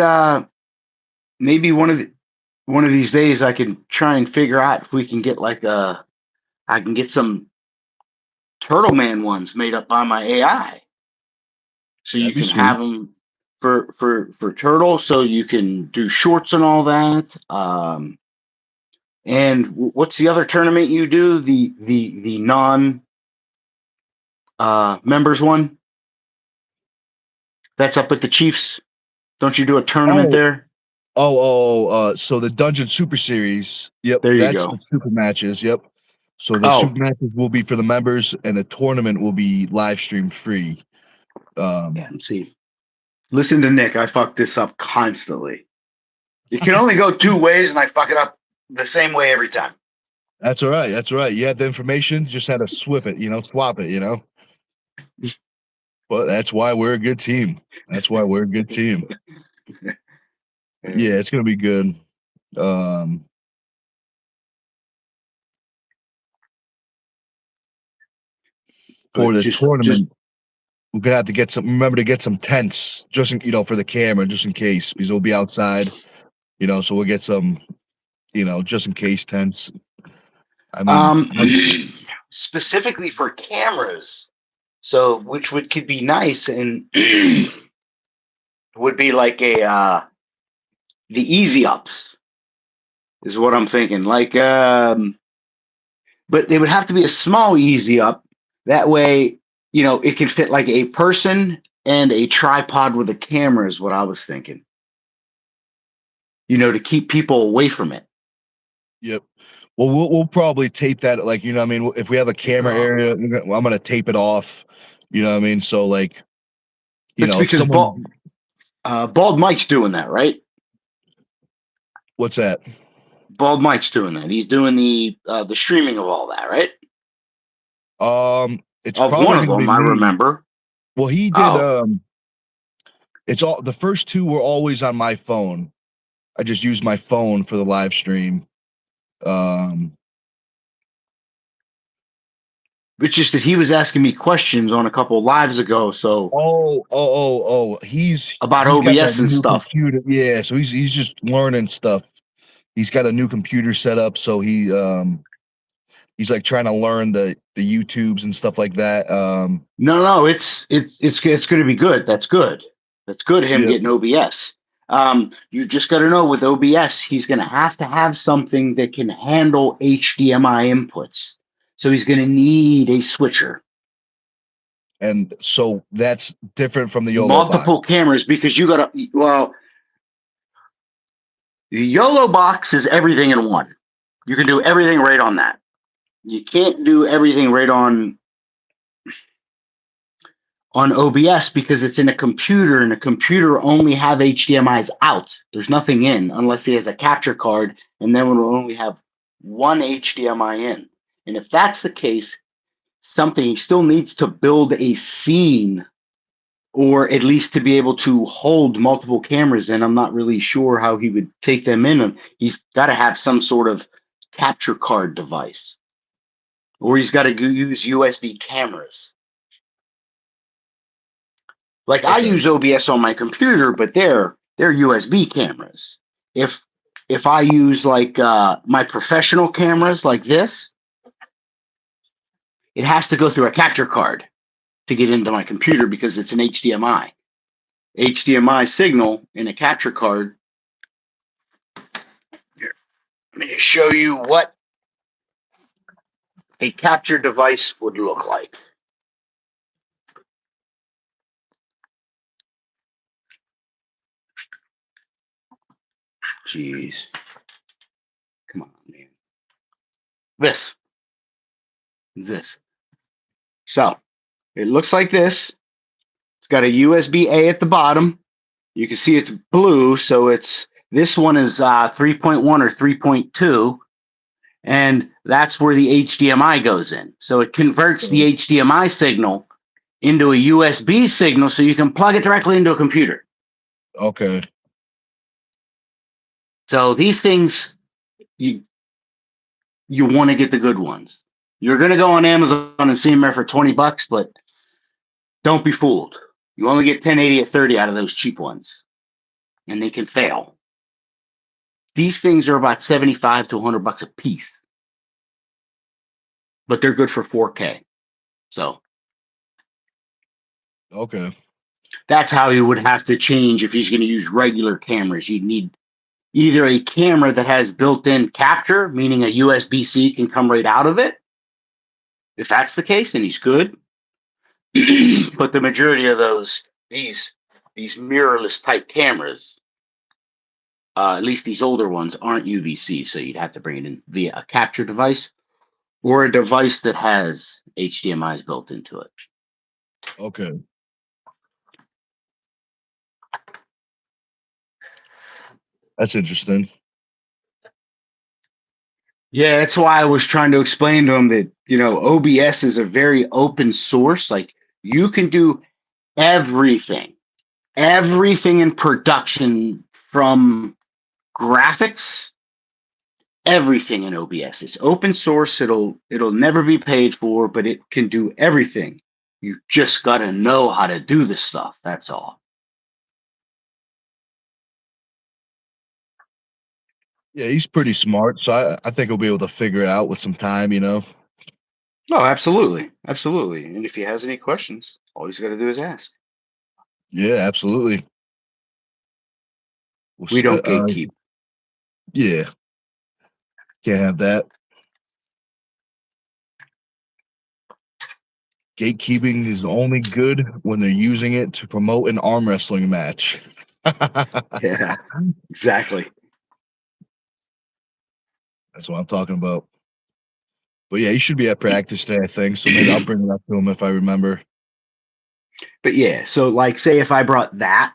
Maybe one of these days I can try and figure out if we can get like a. I can get some Turtle Man ones made up by my AI, so you That'd be can sweet. have them for Turtle, so you can do shorts and all that. And what's the other tournament you do? The non members one that's up at the Chiefs. Don't you do a tournament Oh, there? so the Dungeon Super Series. Yep, There you that's go. the super matches. Yep. So the Oh, super matches will be for the members, and the tournament will be live stream free. yeah. Let's see. Listen to Nick. I fuck this up constantly. It can only go two ways, and I fuck it up the same way every time. That's all right. That's all right. You had the information, just had to swap it, swap it, But that's why we're a good team. That's why we're a good team. Yeah, it's gonna be good. For the tournament, we're gonna have to get some. Remember to get some tents, just for the camera, just in case, because we'll be outside. So we'll get some, just in case tents. I mean, specifically for cameras, so which could be nice and would be like the easy ups is what I'm thinking. Like, but they would have to be a small easy up. That way, it can fit like a person and a tripod with a camera is what I was thinking. To keep people away from it. Yep. Well, we'll probably tape that, like, I mean, if we have a camera area, I'm gonna tape it off. I mean? So, like, It's because someone. Bald Mike's doing that, right? What's that? Bald Mike's doing that. He's doing the streaming of all that, right? It's of probably one of gonna be them, I me. remember. Well, he did. It's all the first two were always on my phone. I just used my phone for the live stream. It's just that he was asking me questions on a couple of lives ago. So he's about got OBS that and new stuff. computer. Yeah, so he's just learning stuff. He's got a new computer set up, so he's like trying to learn the YouTubes and stuff like that. No, it's going to be good. That's good. That's good. Him getting OBS. You just got to know with OBS, he's going to have something that can handle HDMI inputs. So he's going to need a switcher. And so that's different from the YOLO multiple box. Cameras, because you got to, the YOLO box is everything in one. You can do everything right on that. You can't do everything right on OBS because it's in a computer, and a computer only have HDMI's out. There's nothing in unless he has a capture card, and then it will only have one HDMI in. And if that's the case, he still needs to build a scene, or at least to be able to hold multiple cameras in. I'm not really sure how he would take them in. He's got to have some sort of capture card device, or he's got to use USB cameras. Like, I use OBS on my computer, but they're USB cameras. If I use like my professional cameras like this, it has to go through a capture card to get into my computer because it's an HDMI. HDMI signal in a capture card. Here, let me just show you what a capture device would look like. Jeez. Come on, man. This. So, it looks like this. It's got a USB-A at the bottom. You can see it's blue, so this one is 3.1 or 3.2, and that's where the HDMI goes in. So it converts the HDMI signal into a USB signal, so you can plug it directly into a computer. Okay. So these things, you want to get the good ones. You're going to go on Amazon and see them there for $20, but don't be fooled. You only get 1080 at 30 out of those cheap ones, and they can fail. These things are about 75 to $100 a piece, but they're good for 4K. So, okay, that's how he would have to change if he's going to use regular cameras. You'd need either a camera that has built-in capture, meaning a USB-C can come right out of it. If that's the case, then he's good. But the majority of these mirrorless type cameras, at least these older ones, aren't UVC, so you'd have to bring it in via a capture device or a device that has HDMI's built into it. Okay. That's interesting. Yeah, that's why I was trying to explain to him that, OBS is a very open source. Like you can do everything, everything in production from graphics, everything in OBS. It's open source. It'll never be paid for, but it can do everything. You just got to know how to do this stuff. That's all. Yeah, he's pretty smart, so I think he'll be able to figure it out with some time, you know. Oh, absolutely. Absolutely. And if he has any questions, all he's got to do is ask. Yeah, absolutely. We'll We s- don't gatekeep. yeah, can't have that. Gatekeeping is only good when they're using it to promote an arm wrestling match. Yeah, exactly. That's what I'm talking about. But yeah, he should be at practice today, I think. So maybe I'll bring it up to him if I remember. But yeah, so like say if I brought that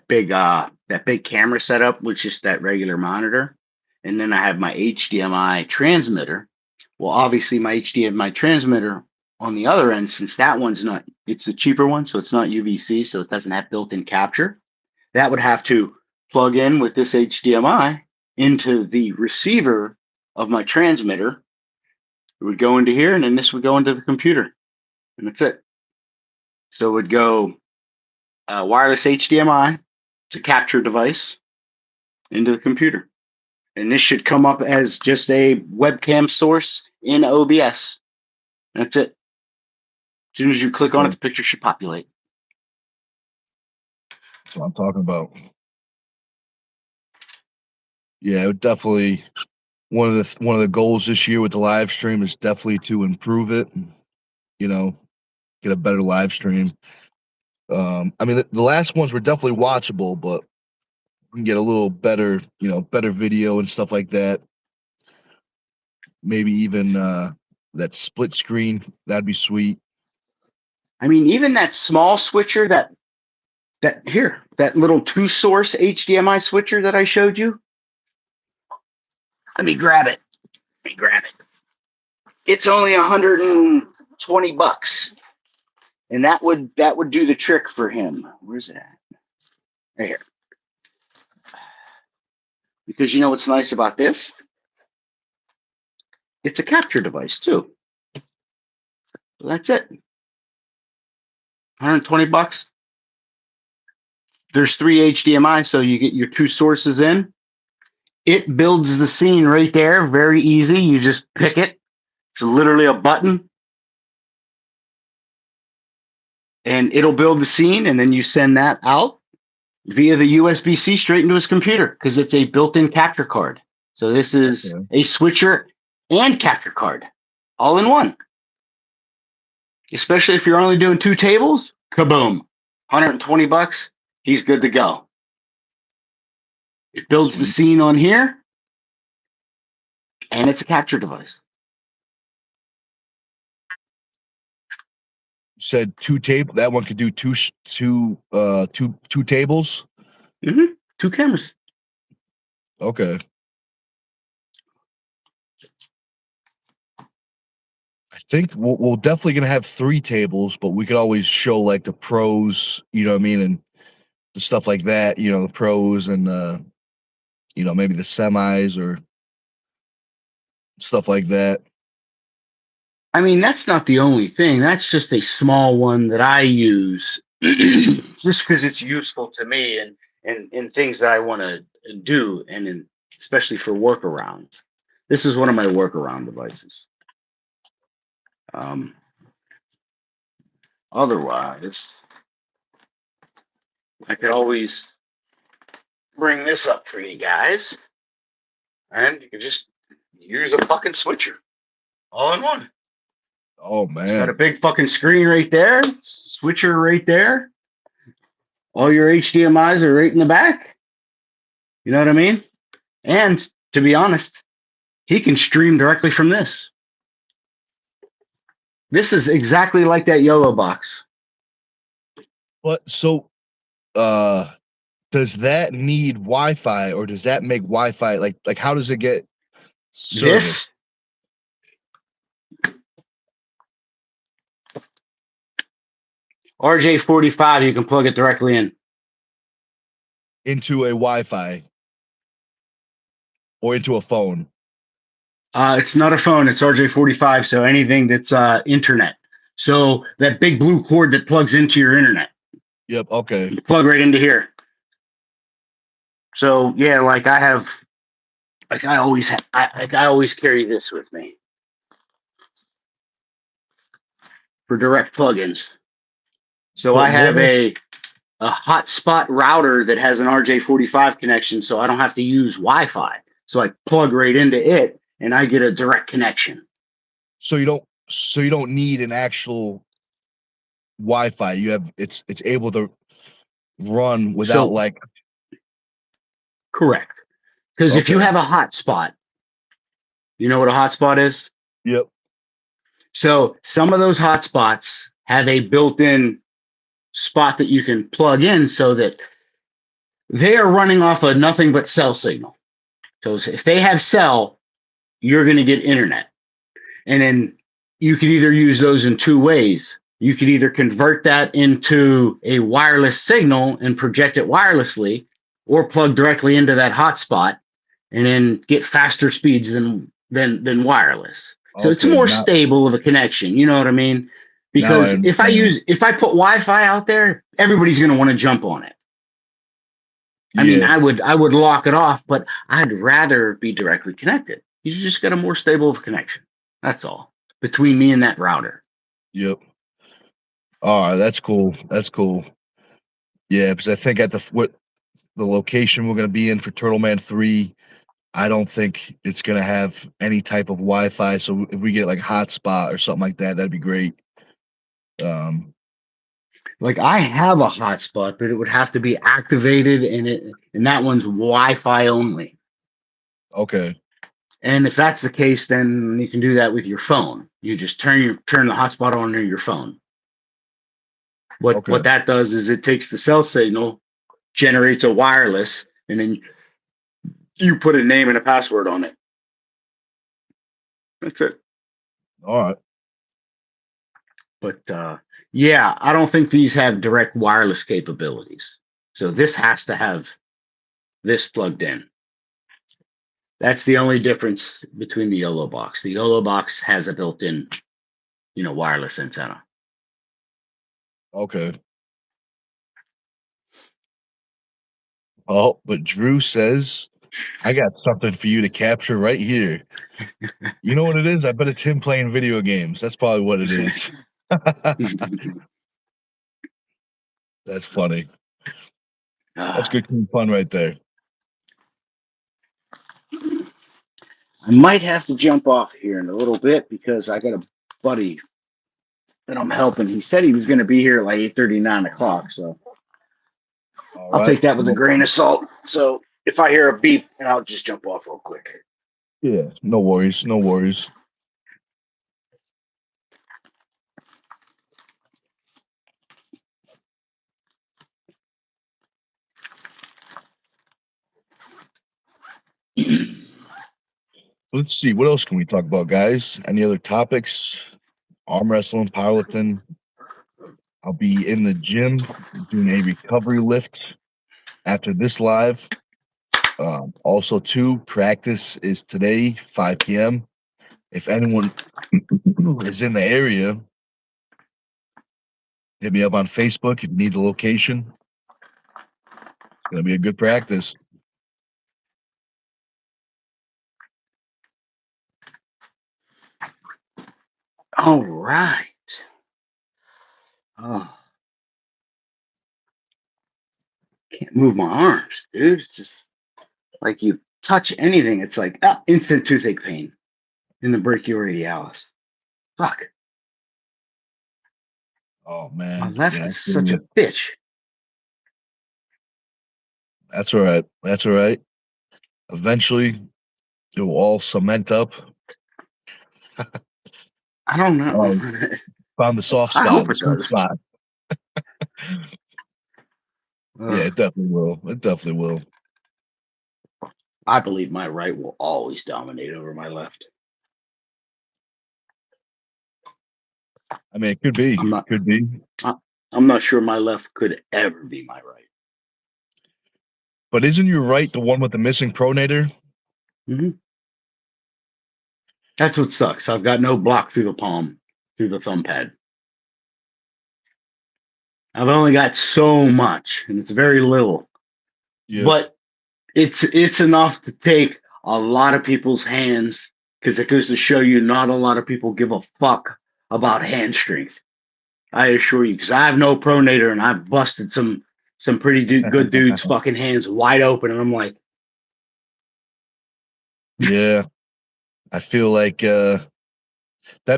big camera setup with just that regular monitor, and then I have my HDMI transmitter. Well, obviously my HDMI transmitter on the other end, since that one's not, it's a cheaper one, so it's not UVC, so it doesn't have built-in capture. That would have to plug in with this HDMI into the receiver of my transmitter. It would go into here, and then this would go into the computer, and that's it. So it would go wireless HDMI to capture device into the computer. And this should come up as just a webcam source in OBS. That's it. As soon as you click on it, Yeah, the picture should populate. that's what I'm talking about. Yeah, it would definitely one of the goals this year with the live stream is definitely to improve it. You know, get a better live stream. I mean, the last ones were definitely watchable, but we can get a little better, better video and stuff like that. Maybe even that split screen. That'd be sweet. I mean, even that small switcher, that little two source HDMI switcher that I showed you. Let me grab it. Let me grab it. It's only $120, and that would do the trick for him. Where's it at? Right here. Because you know what's nice about this? It's a capture device too. So that's it. $120. There's three HDMI, so you get your two sources in. It builds the scene right there. Very easy. You just pick it. It's literally a button, and it'll build the scene, and then you send that out via the USB-C straight into his computer because it's a built-in capture card. So this is Okay. a switcher and capture card all in one. Especially if you're only doing two tables, kaboom, $120. He's good to go. It builds the Sweet. scene on here, and it's a capture device. Said two table. That one could do two tables. Mm-hmm. Two cameras. Okay. I think we'll definitely gonna have three tables, but we could always show like the pros, you know what I mean, and the stuff like that, the pros and maybe the semis or stuff like that. I mean, that's not the only thing. That's just a small one that I use just because it's useful to me and things that I want to do, especially for workarounds. This is one of my workaround devices. Um, Otherwise, I could always bring this up for you guys, and you could just use a fucking switcher all in one. Oh It's got a man. big fucking screen right there, switcher right there. All your HDMI's are right in the back. You know what I mean? And to be honest, he can stream directly from this. This is exactly like that YOLO box. But so uh does that need Wi-Fi, or does that make Wi-Fi like how does it get service This RJ45, you can plug it directly in. into a Wi-Fi or into a phone? It's not a phone, it's RJ45, so anything that's internet. So that big blue cord that plugs into your internet, Yep. Okay. you plug right into here. So yeah, like I always carry this with me for direct plugins. So But I what have if, a hotspot router that has an RJ45 connection, so I don't have to use Wi-Fi. So I plug right into it, and I get a direct connection. so you don't need an actual Wi-Fi. You have it's able to run without So like correct, because if you okay. have a hotspot, you know what a hotspot is. Yep. So some of those hotspots have a built-in spot that you can plug in, so that they are running off of nothing but cell signal. So if they have cell, you're going to get internet. And then you could either use those in two ways. You could either convert that into a wireless signal and project it wirelessly, or plug directly into that hotspot and then get faster speeds than wireless. So it's Okay. more stable of a connection. You know what I mean? Now I Because understand. if I put Wi-Fi out there, everybody's going to want to jump on it. I mean, Yeah. I would lock it off, but I'd rather be directly connected. You just get a more stable of connection. That's all between me and that router. Yep. All right. That's cool. That's cool. Yeah, because I think at the location we're gonna be in for Turtle Man 3, I don't think it's gonna have any type of Wi-Fi. So if we get like hotspot or something like that, that'd be great. Um. Like I have a hotspot, but it would have to be activated, and that one's Wi-Fi only. Okay. And if that's the case, then you can do that with your phone. You just turn the hotspot on your phone. Okay. What that does is it takes the cell signal, generates a wireless, and then you put a name and a password on it. That's it. All right. But yeah, I don't think these have direct wireless capabilities. So this has to have this plugged in. That's the only difference between the YOLO box. The YOLO box has a built-in, wireless antenna. Okay. Oh, but Drew says, I got something for you to capture right here. You know what it is? I bet it's him playing video games. That's probably what it is. That's funny. That's uh, good fun right there. I might have to jump off here in a little bit because I got a buddy that I'm helping. He said he was going to be here at like 8:30, 9 o'clock. So All I'll right. take that with a grain of salt. So if I hear a beep, and I'll just jump off real quick. Yeah, no worries. No worries. Let's see. What else can we talk about, guys? Any other topics? Arm wrestling, powerlifting. I'll be in the gym doing a recovery lift after this live. Also, too, practice is today, 5 p.m. If anyone is in the area, hit me up on Facebook if you need the location. It's going to be a good practice. All right. Oh, can't move my arms, dude. It's just like you touch anything, it's like instant toothache pain in the brachioradialis. Fuck. Oh, My man. left Yeah, I is feel such a you. bitch. That's all right. That's all right. Eventually, it will all cement up. I don't know. Oh, found the soft I spot, hope the it sweet does. spot. Yeah, Ugh. it definitely will. It definitely will. I believe my right will always dominate over my left. I mean, it could be. I'm not. Could be. I- I'm not sure my left could ever be my right. But isn't your right the one with the missing pronator? Mhm. That's what sucks. I've got no block through the palm, through the thumb pad. I've only got so much, and it's very little, Yep. but it's enough to take a lot of people's hands because it goes to show you not a lot of people give a fuck about hand strength. I assure you, because I have no pronator and I've busted some pretty good dudes' fucking hands wide open, and I'm like, Yeah. I feel like that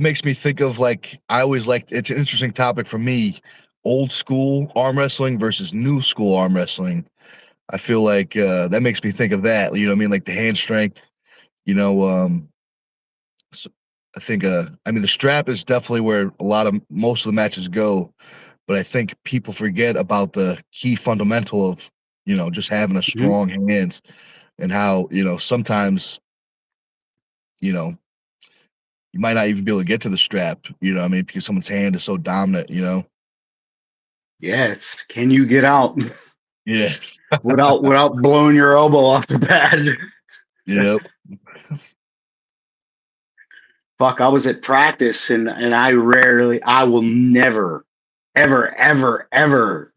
makes me think of like I always liked it's an interesting topic for me. Old school arm wrestling versus new school arm wrestling. I feel like that makes me think of that. You know what I mean? Like the hand strength, you know, so I think I mean the strap is definitely where a lot of most of the matches go, but I think people forget about the key fundamental of, just having a "Mhm, strong hand and how, sometimes, you know, you might not even be able to get to the strap, what I mean, because someone's hand is so dominant. yeah, it's can you get out Yeah. without blowing your elbow off the pad?" Yep. Fuck, I was at practice and I will never, ever, ever, ever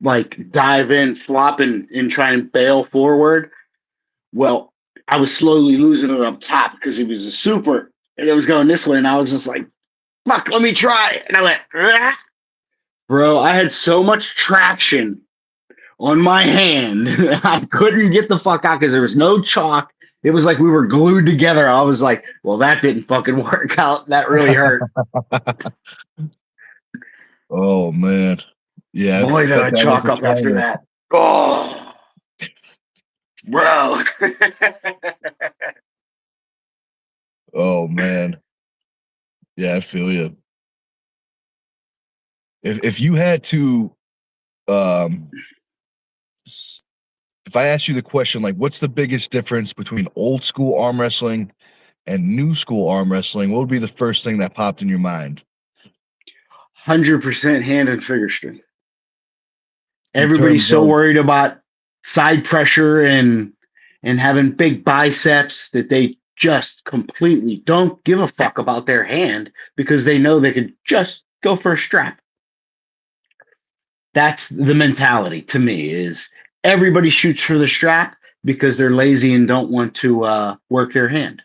like dive in, flop and try and bail forward. Well, I was slowly losing it up top because he was a super and it was going this way. And I was just like, fuck, let me try. And I went, "Ah." Bro, I had so much traction on my hand. I couldn't get the fuck out because there was no chalk. It was like we were glued together. I was like, well, that didn't fucking work out. That really hurt. Oh man. Yeah, I Boy, did bet I that was chalk the up after trainer. that. Oh, bro. Oh man. Yeah, I feel you. If you had to um s- if I asked you the question, like, what's the biggest difference between old school arm wrestling and new school arm wrestling, what would be the first thing that popped in your mind 100% hand and finger strength. in Everybody's terms so of worried about side pressure and having big biceps that they just completely don't give a fuck about their hand because they know they could just go for a strap. That's the mentality to me is everybody shoots for the strap because they're lazy and don't want to work their hand.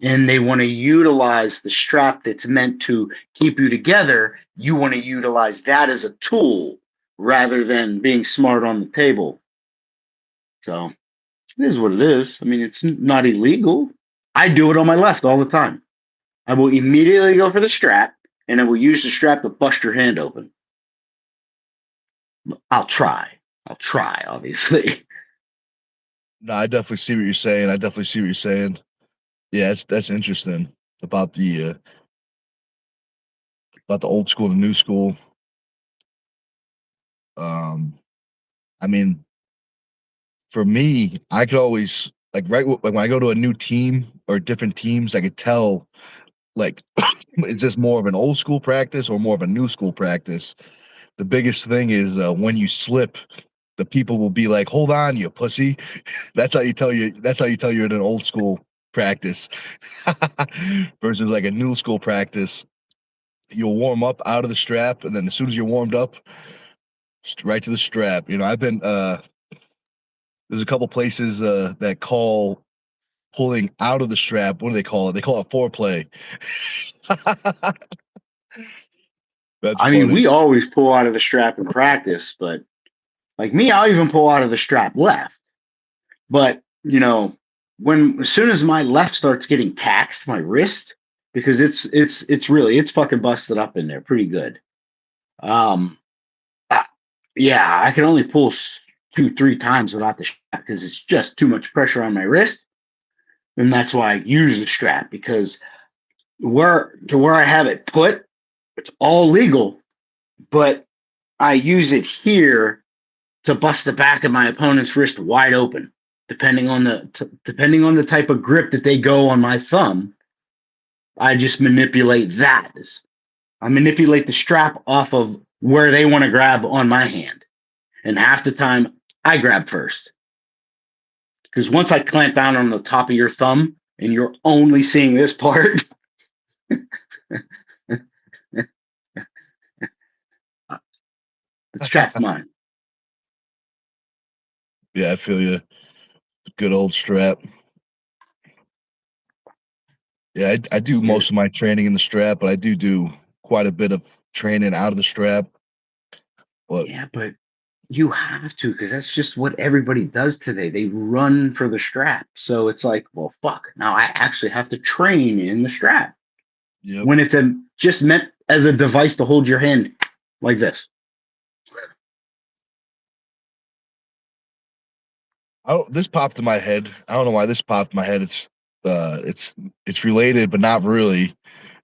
And they want to utilize the strap that's meant to keep you together. You want to utilize that as a tool rather than being smart on the table. So it is what it is. I mean, it's not illegal. I do it on my left all the time. I will immediately go for the strap and I will use the strap to bust your hand open. I'll try. I'll try, obviously. no, I definitely see what you're saying. I definitely see what you're saying. Yeah, that's interesting about the old school, the new school. Um, I mean, for me, I could always like when I go to a new team or different teams, I could tell like is this more of an old school practice or more of a new school practice. The biggest thing is when you slip, the people will be like, "Hold on, you pussy." That's how you tell you're in an old school practice versus like a new school practice. You'll warm up out of the strap, and then as soon as you're warmed up, right to the strap. I've been there's a couple places that call pulling out of the strap. What do they call it? They call it foreplay. That's I mean, funny. we always pull out of the strap in practice, but like me, I'll even pull out of the strap left. But when as soon as my left starts getting taxed, my wrist, because it's fucking busted up in there pretty good. Um, I- yeah, I can only pull 2, 3 times without the strap because it's just too much pressure on my wrist, and that's why I use the strap because where I have it put, it's all legal, but I use it here to bust the back of my opponent's wrist wide open, depending on the type of grip that they go on my thumb. I just manipulate that. I manipulate the strap off of where they want to grab on my hand. And half the time, I grab first. Because once I clamp down on the top of your thumb and you're only seeing this part, the strap's mine. Yeah, I feel you. Good old strap. Yeah, I do most of my training in the strap, but I do quite a bit of training out of the strap. But Yeah, but you have to, because that's just what everybody does today. They run for the strap. So it's like, well, fuck. Now I actually have to train in the strap yep. when it's just meant as a device to hold your hand like this. This popped in my head. I don't know why this popped in my head. It's related, but not really.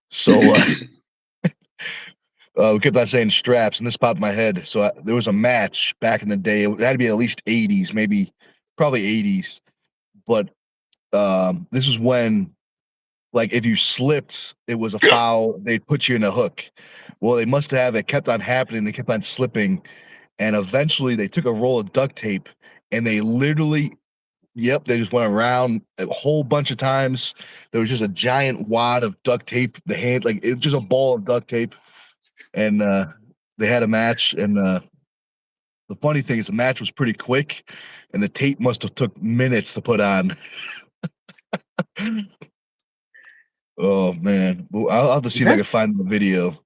So we kept on saying straps, and this popped in my head. So there was a match back in the day. It had to be at least 80s, maybe probably 80s. But this is when, like, if you slipped, it was a foul. They'd put you in a hook. Well, they must have. It kept on happening. They kept on slipping, and eventually they took a roll of duct tape and they literally, yep, they just went around a whole bunch of times. There was just a giant wad of duct tape. The hand, like, it was just a ball of duct tape, and they had a match. And the funny thing is, the match was pretty quick, and the tape must have took minutes to put on. Oh man, well, I'll have to see if I can That find the video.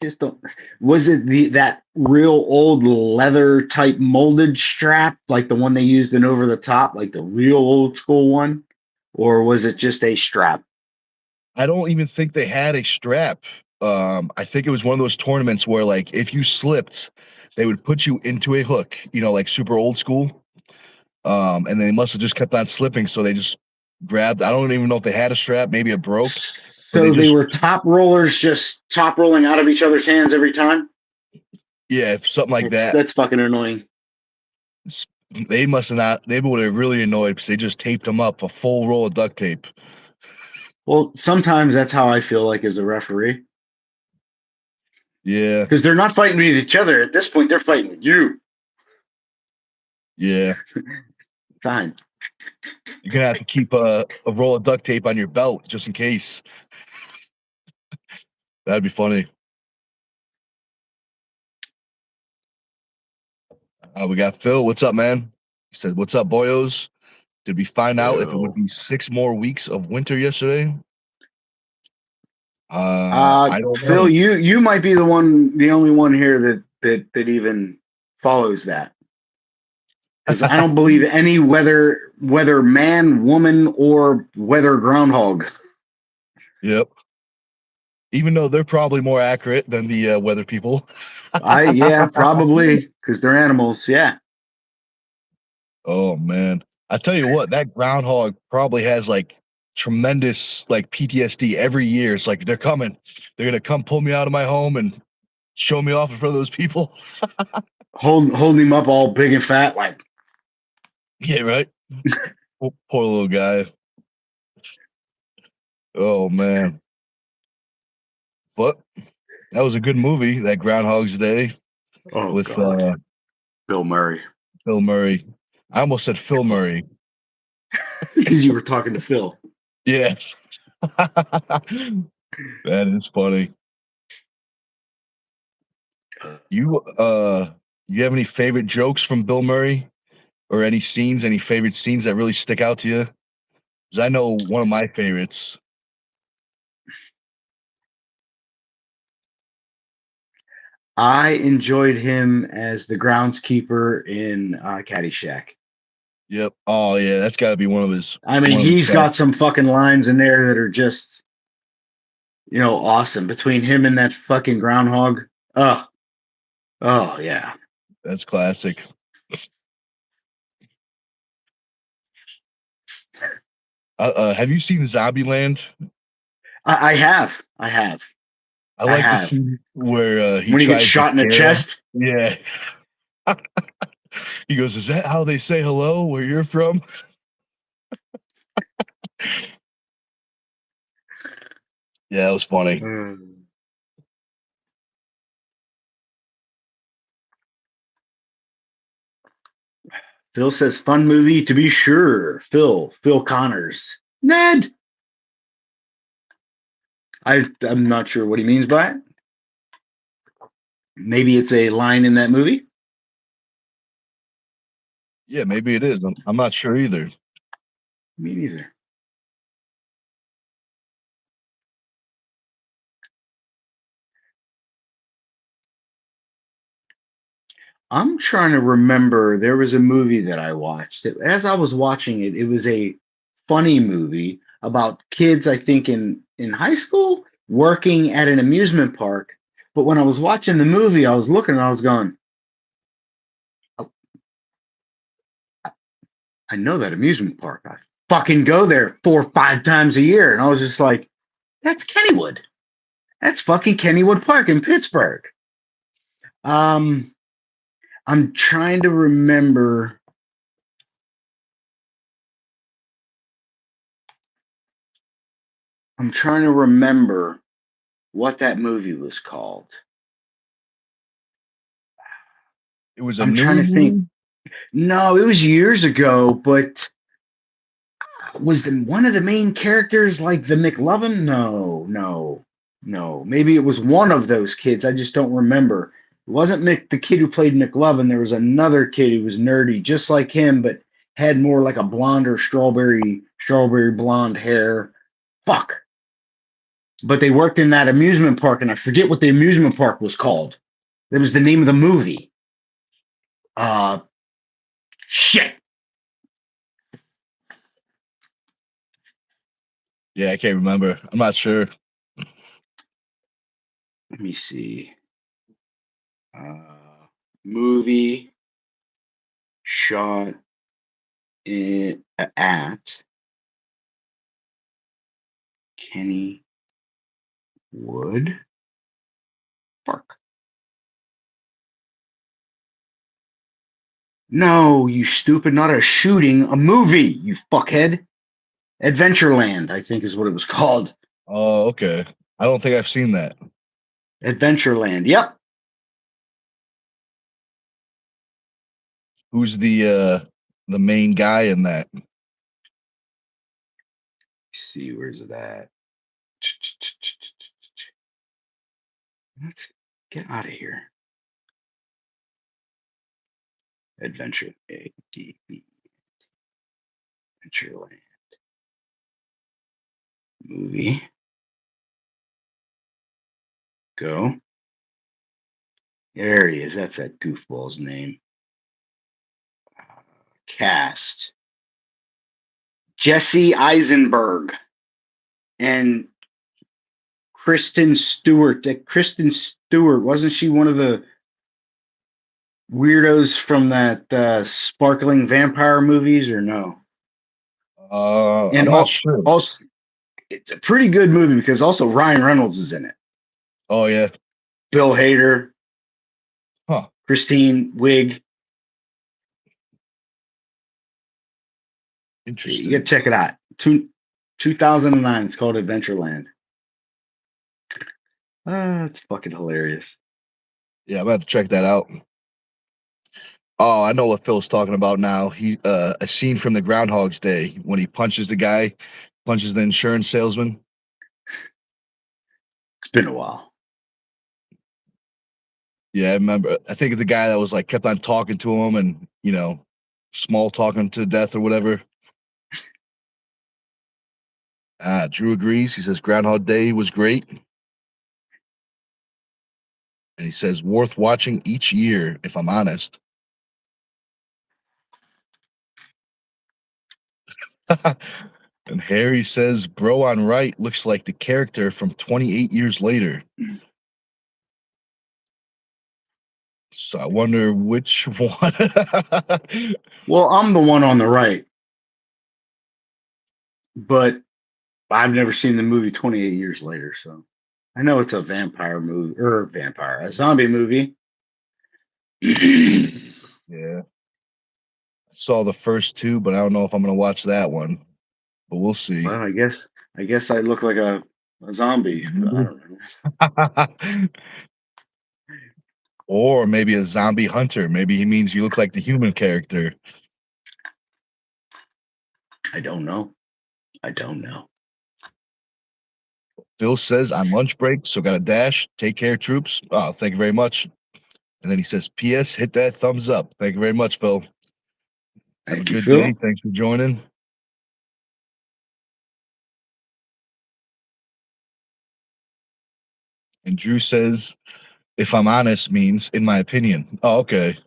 just don't. Was it that real old leather type molded strap, like the one they used in Over the Top, like the real old school one, or was it just a strap? I don't even think they had a strap. I think it was one of those tournaments where, like, if you slipped, they would put you into a hook, like super old school. And they must have just kept on slipping, so they just grabbed. I don't even know if they had a strap. Maybe it broke, but they So they just, were top rollers, just top rolling out of each other's hands every time. yeah, something like It's that. That's fucking annoying. They must have not. They would have really annoyed because they just taped them up, a full roll of duct tape. Well, sometimes that's how I feel like as a referee, Yeah, because they're not fighting with each other at this point. They're fighting with you. yeah. Fine. You're gonna have to keep a roll of duct tape on your belt just in case. That'd be funny. We got Phil. What's up, man? He said, "What's up, boyos? Did we find out if it would Well, be 6 more weeks of winter yesterday?" I don't Phil, know. you might be the only one here that even follows that, because I don't believe any whether man, woman, or weather groundhog. Yep. Even though they're probably more accurate than the weather people. Yeah, probably because they're animals. Yeah. Oh man, I tell you what, that groundhog probably has like tremendous like PTSD every year. It's like they're coming, they're gonna come pull me out of my home and show me off in front of those people. Holding him up all big and fat, like Yeah, right. Poor little guy. Oh man, but that was a good movie, that Groundhog's Day oh with god, Bill Murray, Bill Murray. I almost said Phil Murray. because you were talking to Phil. Yeah, that is funny. You you have any favorite jokes from Bill Murray or any favorite scenes that really stick out to you? Because I know one of my favorites. I enjoyed him as the groundskeeper in Caddyshack. Yep. Oh yeah, that's got to be I mean, one of his he's best. got some fucking lines in there that are just, awesome. Between him and that fucking groundhog. Oh, oh yeah. That's classic. Have you seen Zombieland? I have. I have. I I like the have. scene where he When he gets tries to shot in the scare him. chest. Yeah. He goes, "Is that how they say hello where you're from?" Yeah, it was funny. Phil says, fun movie to be sure. Phil Connors. Ned. I'm not sure what he means by it. Maybe it's a line in that movie. Yeah, maybe it is. I'm not sure either. Me neither. I'm trying to remember. There was a movie that I watched. As I was watching it, it was a funny movie about kids, I think, in high school working at an amusement park. But when I was watching the movie, I was looking and I was going, "Oh, I know that amusement park. I fucking go there 4 or 5 times a year." And I was just like, that's Kennywood. That's fucking Kennywood Park in Pittsburgh. Um, I'm trying to remember. I'm trying to remember what that movie was called. It was a I'm new trying to think. movie? No, it was years ago, but was one of the main characters like the McLovin? No. Maybe it was one of those kids. I just don't remember. It wasn't the kid who played McLovin. There was another kid who was nerdy, just like him, but had more like a blonde or strawberry blonde hair. Fuck. But they worked in that amusement park, and I forget what the amusement park was called. That was the name of the movie. Uh, shit. Yeah, I can't remember. I'm not sure. Let me see. Movie shot at Kennywood Park. No, you stupid, not a shooting, a movie, you fuckhead. Adventureland, I think is what it was called. Oh, okay. I don't think I've seen that. Adventureland, yep. Who's the main guy in that? Let's see, where's it at? What? Get out of here. Adventureland. Adventureland. Movie. Go. There he is. That's that goofball's name. Cast. Jesse Eisenberg and Kristen Stewart. Kristen Stewart, wasn't she one of the weirdos from that sparkling vampire movies, or no? I'm And not sure. also, it's a pretty good movie because also Ryan Reynolds is in it. Oh yeah. Bill Hader, Huh. Christine Wiig. You gotta Interesting. check it out. 2009. It's called Adventureland. It's fucking hilarious. Yeah, I'm gonna have to check that out. Oh, I know what Phil's talking about now. He a scene from the Groundhog's Day when he punches the insurance salesman. It's been a while. Yeah, I remember. I think the guy that was like kept on talking to him and small talking to death or whatever. Drew agrees. He says Groundhog Day was great. And he says worth watching each year, if I'm honest. And Harry says, bro on right looks like the character from 28 years later. So I wonder which one. Well, I'm the one on the right, but I've never seen the movie 28 years later. So I know it's a vampire movie or a zombie movie. Yeah. I saw the first two, but I don't know if I'm gonna watch that one. But we'll see. Well, I guess I look like a zombie. I don't know. Or maybe a zombie hunter. Maybe he means you look like the human character. I don't know. I don't know. Phil says on lunch break, so got a dash. Take care, troops. Oh, thank you very much. And then he says, P.S. Hit that thumbs up. Thank you very much, Phil. Have a Thank you, good day. Phil. Thanks for joining. And Drew says, if I'm honest, means in my opinion. Oh, okay.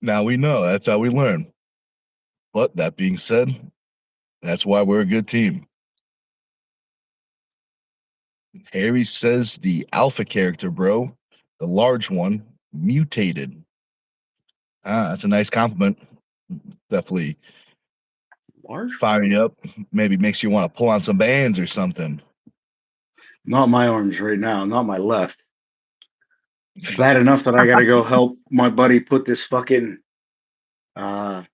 Now we know. That's how we learn. But that being said, that's why we're a good team. Harry says the alpha character, bro, the large one, mutated. Ah, that's a nice compliment. Definitely Large? fire you up. Maybe makes you want to pull on some bands or something. Not my arms right now. Not my left. It's bad enough that I got to go help my buddy put this fucking. I'm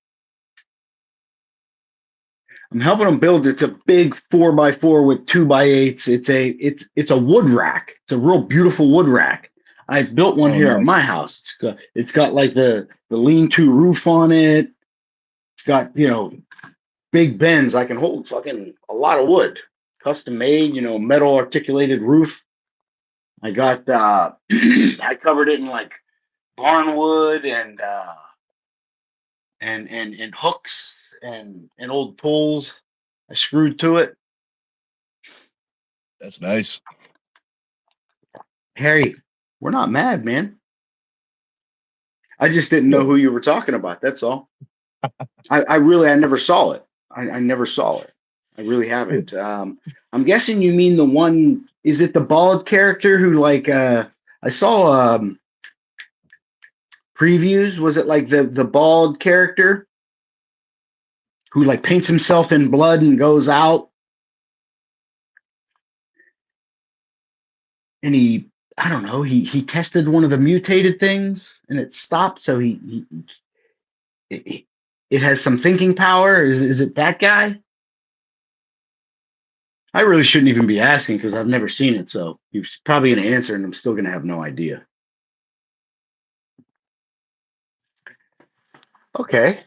helping him build. It's a big 4x4 with 2x8s. It's a wood rack. It's a real beautiful wood rack. I built one Oh, here at nice. my house. It's got like the lean-to roof on it. It's got big bends. I can hold fucking a lot of wood. Custom made, metal articulated roof. I got I covered it in like barn wood and hooks and old tools. I screwed to it. That's nice. Harry, we're not mad, man. I just didn't know who you were talking about. That's all. I never saw it. I never saw it. I really haven't. I'm guessing you mean the one. Is it the bald character who like? I saw previews. Was it like the bald character who like paints himself in blood and goes out? And I don't know, he tested one of the mutated things and it stopped. So it, it has some thinking power. Is it that guy? I really shouldn't even be asking because I've never seen it. So he's probably going to answer and I'm still going to have no idea. Okay. At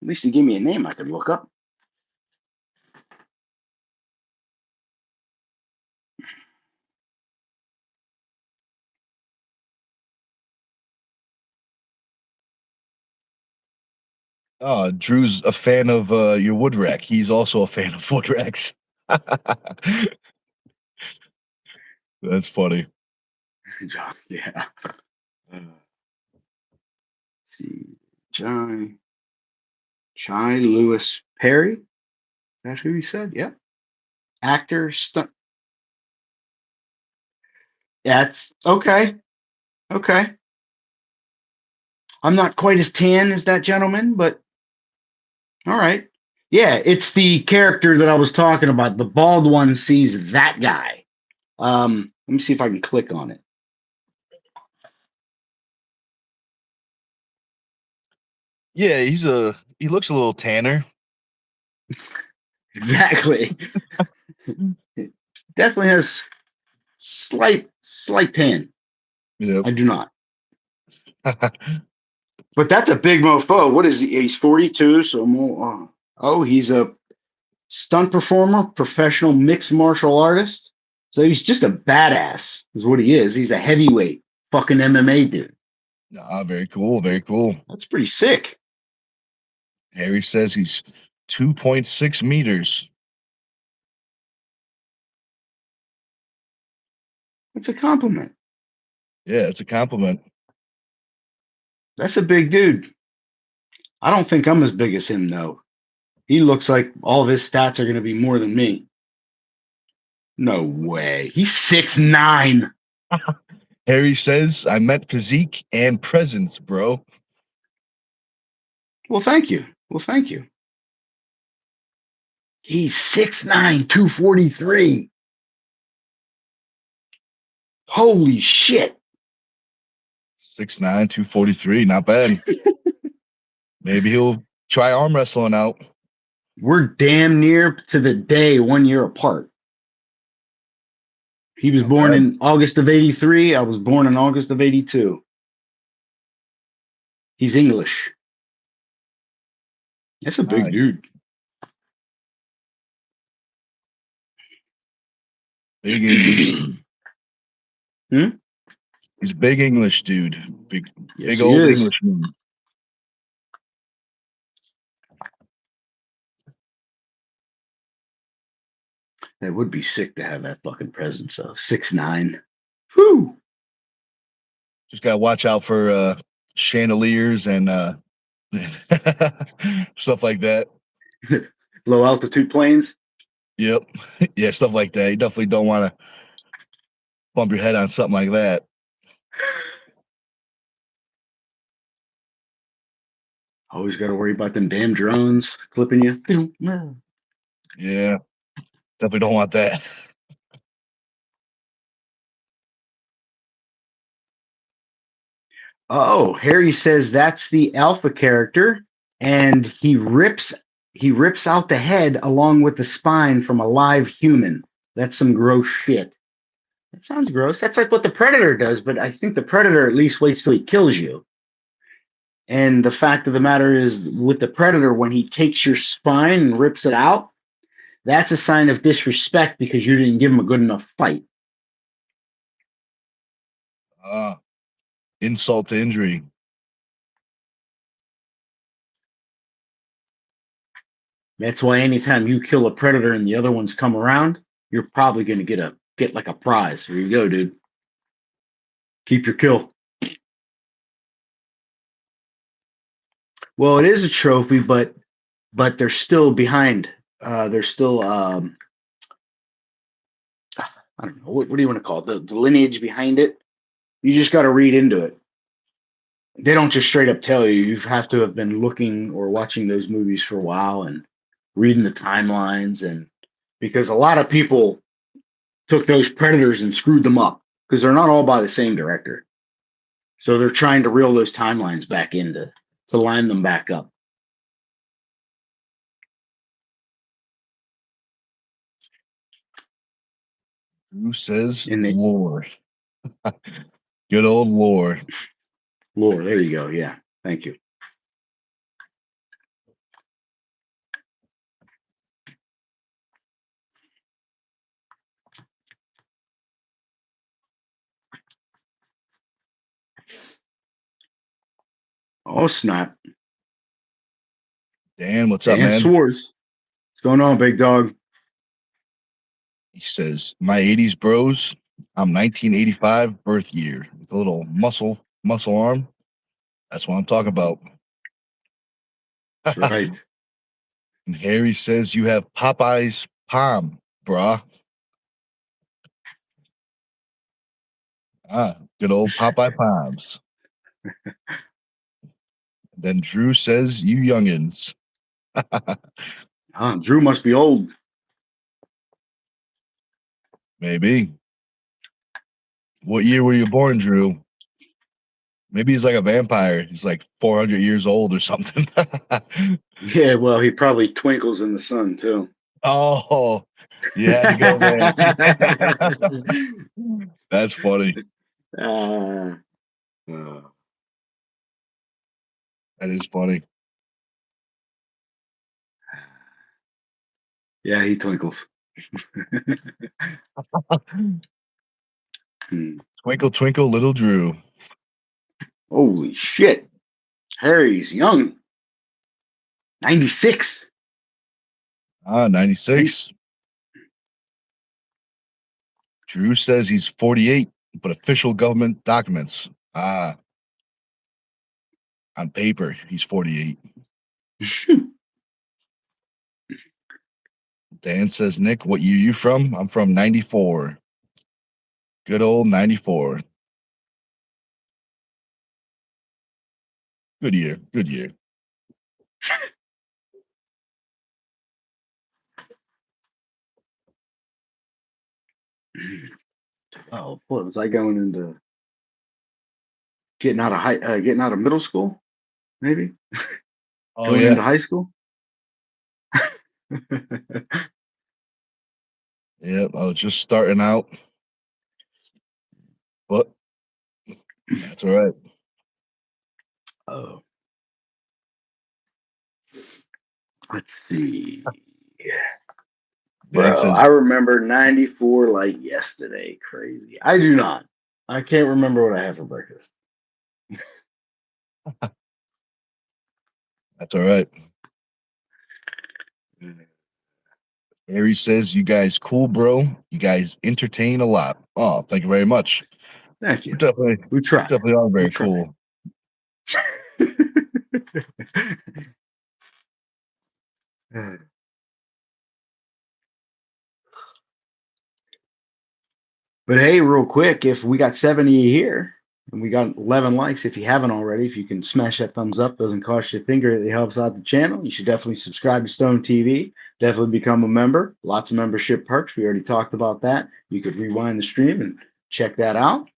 least he gave me a name I can look up. Drew's a fan of your wood rack. He's also a fan of wood racks. That's funny. John, yeah. See, John Chai Lewis Perry. That's who he said. Yeah. Actor, stunt. That's okay. Okay. I'm not quite as tan as that gentleman, but all right. Yeah, it's the character that I was talking about. The bald one sees that guy. Let me see if I can click on it. Yeah, he looks a little tanner. Exactly. It definitely has slight tan. Yep. I do not. But that's a big mofo. What is he? He's 42, so more. Oh, he's a stunt performer, professional mixed martial artist. So he's just a badass, is what he is. He's a heavyweight fucking MMA dude. Very cool. Very cool. That's pretty sick. Harry says he's 2.6 meters. That's a compliment. Yeah, it's a compliment. That's a big dude. I don't think I'm as big as him, though. He looks like all of his stats are going to be more than me. No way. He's 6'9". Harry says I meant physique and presence, bro. Well, thank you. Well, thank you. He's 6'9", 243. Holy shit. 6'9", 243. Not bad. Maybe he'll try arm wrestling out. We're damn near to the day 1 year apart. He was Not born bad. in August of 83. I was born in August of 82. He's English. That's a big Nice. dude. Big English. Hmm? He's a big English dude. Yes, Big he old is. Englishman. That would be sick to have that fucking presence of 6'9". Whew. Just gotta watch out for chandeliers and stuff like that. Low altitude planes. Yep. Yeah, stuff like that. You definitely don't want to bump your head on something like that. Always got to worry about them damn drones clipping you. Yeah, definitely don't want that. Oh, Harry says that's the alpha character, and he rips out the head along with the spine from a live human. That's some gross shit. That sounds gross. That's like what the predator does, but I think the predator at least waits till he kills you. And the fact of the matter is, with the predator, when he takes your spine and rips it out, that's a sign of disrespect because you didn't give him a good enough fight. Uh, Insult to injury. That's why anytime you kill a predator and the other ones come around, you're probably going to get like a prize. Here you go, dude. Keep your kill. Well, it is a trophy, but they're still behind. They're still I don't know what do you want to call it? The lineage behind it. You just got to read into it. They don't just straight up tell you. You have to have been looking or watching those movies for a while and reading the timelines, and because a lot of people took those predators and screwed them up because they're not all by the same director. So they're trying to reel those timelines back into to line them back up. Who says In the lore? Good old lore. lore, there you go. Yeah, thank you. Oh snap! Dan, what's up, Dan man? Swartz, what's going on, big dog? He says, my 80s bros, I'm 1985 birth year with a little muscle arm. That's what I'm talking about. That's right. And Harry says, you have Popeye's palm, brah. Ah, good old Popeye palms. Then Drew says, you youngins. Drew must be old. Maybe. What year were you born, Drew? Maybe he's like a vampire. He's like 400 years old or something. Yeah, well, he probably twinkles in the sun too. Oh, you had to go there. That's funny. uh, That is funny. yeah, he twinkles. Hmm. Twinkle, twinkle, little Drew. Holy shit. Harry's young. 96. Ah, 96. Drew says he's 48, but official government documents. Ah, on paper, he's 48. Dan says, Nick, what year you from? I'm from 94. Good old 94. Good year. Good year. Oh, what was I going into getting out of middle school? Maybe Oh going into yeah, high school. yeah. I was just starting out, but that's all right. Oh, let's see. Dan Bro, says I remember 94 like yesterday. Crazy. I do not. I can't remember what I had for breakfast. that's all right. Harry says, "You guys cool, bro. You guys entertain a lot." Oh, thank you very much. Thank We're you. definitely We try. definitely are We very try. cool. But hey, real quick, if we got 70 here and we got 11 likes, if you haven't already, if you can smash that thumbs up, doesn't cost you a finger, it helps out the channel. You should definitely subscribe to Stone TV. Definitely become a member. Lots of membership perks. We already talked about that. You could rewind the stream and check that out.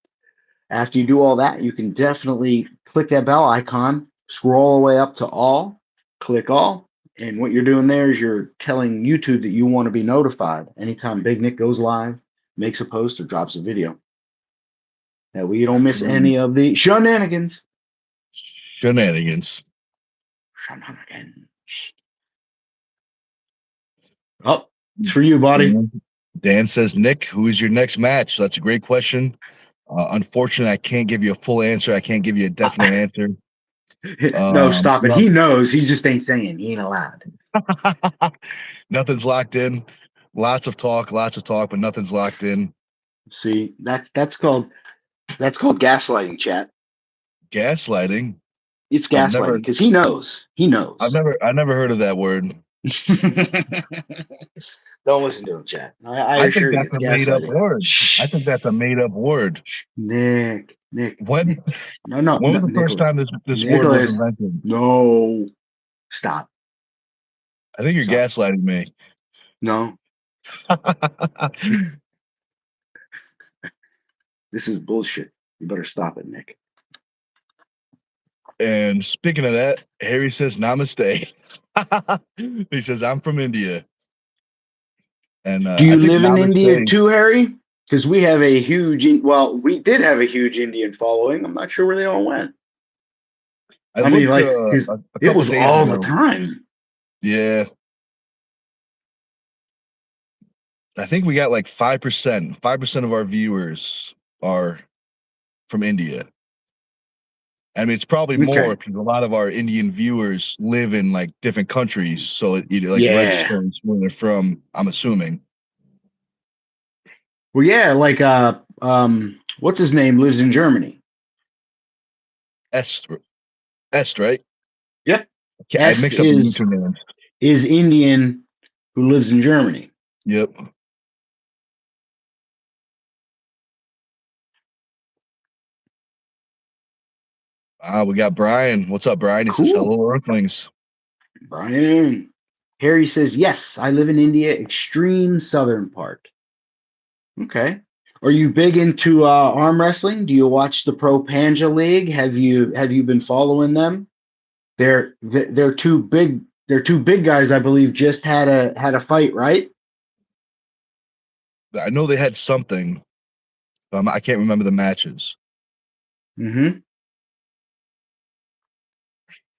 After you do all that, you can definitely click that bell icon, scroll all the way up to all, click all. And what you're doing there is you're telling YouTube that you want to be notified anytime Big Nick goes live, makes a post, or drops a video. That way you don't miss Absolutely. any of the shenanigans. Shenanigans. Shenanigans. Oh, it's for you, buddy. Dan says, "Nick, who is your next match?" So that's a great question. Unfortunately, I can't give you a full answer. I can't give you a definite answer. No, stop it. Well, He knows. He just ain't saying. He ain't allowed. nothing's locked in. Lots of talk, but nothing's locked in. See, that's called gaslighting, chat. Gaslighting. It's I've gaslighting never, because he knows. He knows. I never heard of that word. Don't listen to him, chat. I I think assure you, that's it's a made up gaslighting. word. I Shh, think that's a made up word. Nick, Nick, When Nick. No, no, when no, was the first Nicholas, time this word was Nicholas. invented? No, stop, I think you're stop. gaslighting me. No, this is bullshit. You better stop it, Nick. And speaking of that, Harry says namaste. He says, "I'm from India." And Do I you think live in India namaste, too, Harry? Because we have a well, we did have a huge Indian following. I'm not sure where they all went. I I mean, looked like, because a it couple was days all the ago. time. Yeah, I think we got like 5%. 5% of our viewers are from India. I mean, it's probably more Okay. because a lot of our Indian viewers live in like different countries, so it like Yeah. registers where they're from. I'm assuming. Well, yeah, like what's his name lives in Germany. Est, Est, right? Yep. I Est mix up the is usernames. Indian who lives in Germany. Yep. We got Brian. What's up, Brian? He says, Cool. "Hello, Earthlings." Brian. Harry says, yes, I live in India, extreme southern part. Okay. Are you big into arm wrestling? Do you watch the Pro Panja League? Have you been following them? They're two big guys, I believe, just had a fight, right? I know they had something. But I can't remember the matches. Mm-hmm.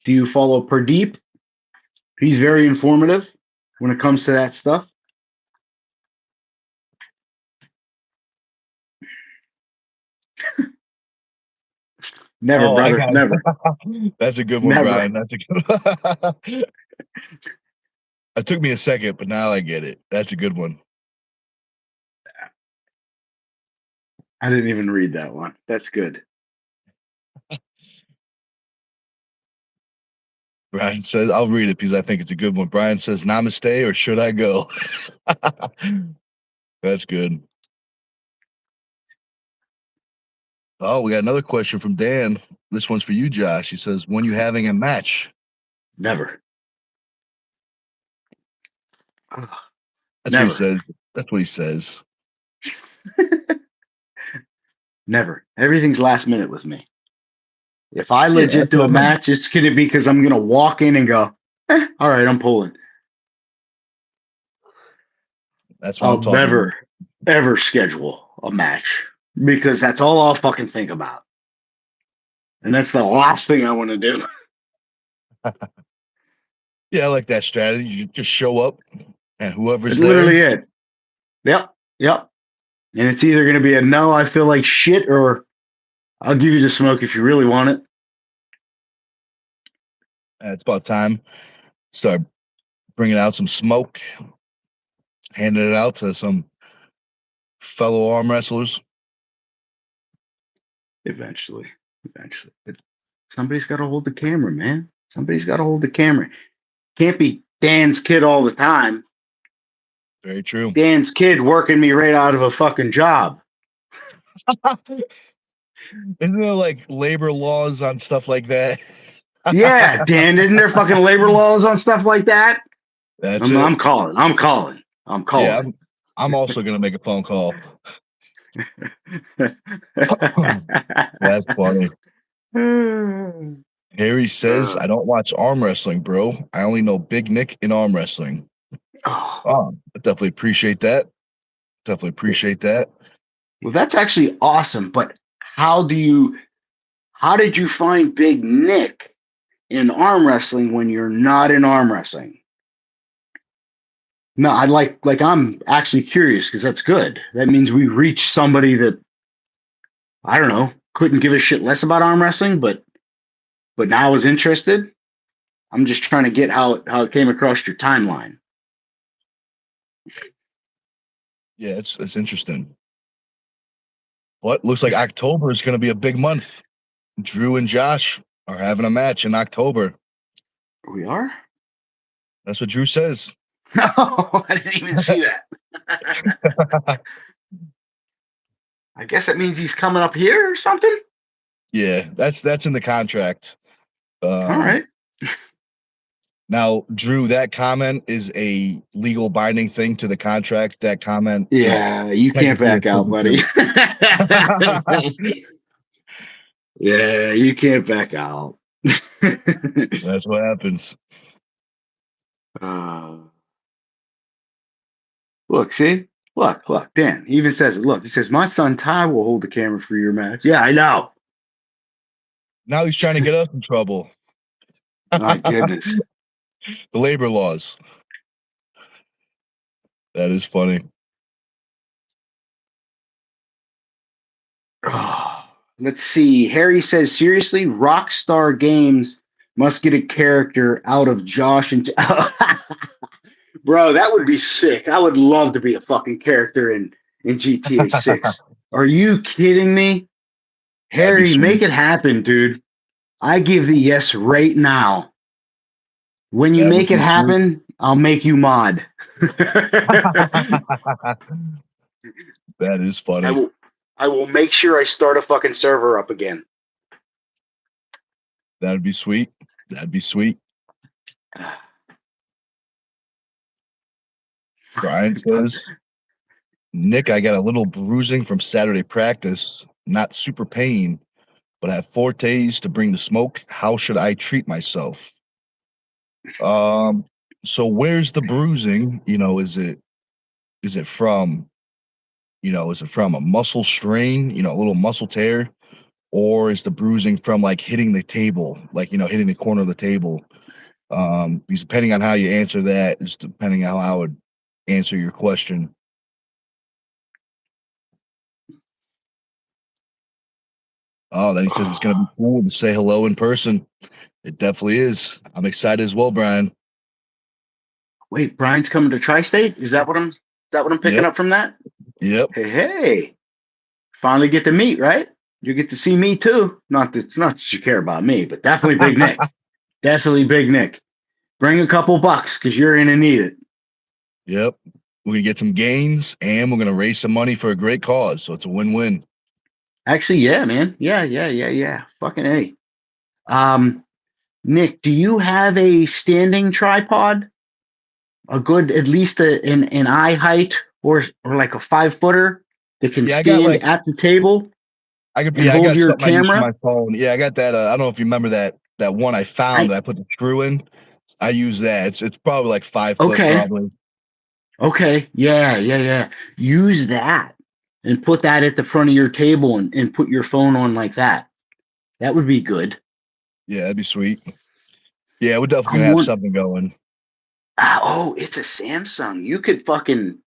Do you follow Pradeep? He's very informative when it comes to that stuff. Never, Oh, I brother. got Never. it. That's a good one, Never. Brian. That's a good It took me a second, but now I get it. That's a good one. I didn't even read that one. That's good. Brian says, I'll read it because I think it's a good one. Brian says, "Namaste, or should I go?" That's good. Oh, we got another question from Dan. This one's for you, Josh. He says, "When you having a match?" Never. That's what he Never. says. That's what he says. Never. Everything's last minute with me. If I Yeah, legit that's do what a I mean. match, it's going to be because I'm going to walk in and go, all right, I'm pulling. That's what I'm I'll talking about. never, ever schedule a match because that's all I'll fucking think about. And that's the last thing I want to do. Yeah, I like that strategy. You just show up and It's whoever's there. literally it. Yep. Yep. And it's either going to be a no, I feel like shit, or I'll give you the smoke if you really want it. It's about time. Start bringing out some smoke, handing it out to some fellow arm wrestlers. Eventually. Eventually. But somebody's got to hold the camera, man. Somebody's got to hold the camera. Can't be Dan's kid all the time. Very true. Dan's kid working me right out of a fucking job. Isn't there like labor laws on stuff like that? Yeah, Dan, isn't there fucking labor laws on stuff like that? That's I'm it. calling. I'm calling. I'm Yeah, calling. I'm also gonna make a phone call. That's funny. Harry says, I don't watch arm wrestling, bro. I only know Big Nick in arm wrestling. Oh, I definitely appreciate that. Definitely appreciate that. well, that's actually awesome. But how did you find Big Nick in arm wrestling when you're not in arm wrestling? No, I'm actually curious because that's good. That means we reached somebody that I don't know, couldn't give a shit less about arm wrestling, but now is interested. I'm just trying to get how it came across your timeline. Yeah, it's interesting. What looks like October is gonna be a big month. Drew and Josh are having a match in October. We are? That's what Drew says. No, I didn't even see that. I guess that means he's coming up here or something. Yeah, that's in the contract. All right. Now, Drew, that comment is a legal binding thing to the contract. That comment is Yeah, you can't technically a back out, buddy. signature. Yeah, you can't back out. That's what happens. uh, look, see? Look, Dan. He even says it. Look, he says, my son Ty will hold the camera for your match. Yeah, I know. Now he's trying to get us in trouble. My goodness. The labor laws. That is funny. Oh, let's see. Harry says, seriously, Rockstar Games must get a character out of Josh and Bro, that would be sick. I would love to be a fucking character in GTA 6. Are you kidding me? That'd be Harry, make sweet. it happen, dude. I give the yes right now. When you That would make it be sweet. happen, I'll make you mod. That is I funny. will I will make sure I start a fucking server up again. That'd be sweet. That'd be sweet. Brian says, Nick, I got a little bruising from Saturday practice. Not super pain, but I have 4 days to bring the smoke. How should I treat myself? Um, so where's the bruising? Is it from, is it from a muscle strain, a little muscle tear, or is the bruising from like hitting the table, like hitting the corner of the table? Because depending on how you answer that is depending on how I would answer your question. Oh, then he says it's gonna be cool to say hello in person. It definitely is. I'm excited as well, Brian. Wait, Brian's coming to Tri-State? Is that what I'm picking Yep, up from that? yep, Hey. Finally get to meet, right? You get to see me too. Not that you care about me, but definitely Big Nick. Definitely Big Nick. Bring a couple bucks because you're gonna need it. yep. We're gonna get some gains and we're gonna raise some money for a great cause. So it's a win-win. Actually, yeah, man. Yeah. Fucking A. Um, Nick, do you have a standing tripod? A good, at least an eye height or like a 5 footer? that can Yeah, I got stand like at the table and I hold got your something I use for camera? my phone. Yeah, I got that. I don't know if you remember that one I found I that I put the screw in. I use that. It's probably like 5 foot, okay. probably. Okay. Yeah. Use that and put that at the front of your table and put your phone on like that. That would be good. Yeah, that'd be sweet. Yeah, we're definitely I'm gonna have one. something going. Oh, it's a Samsung. You could fucking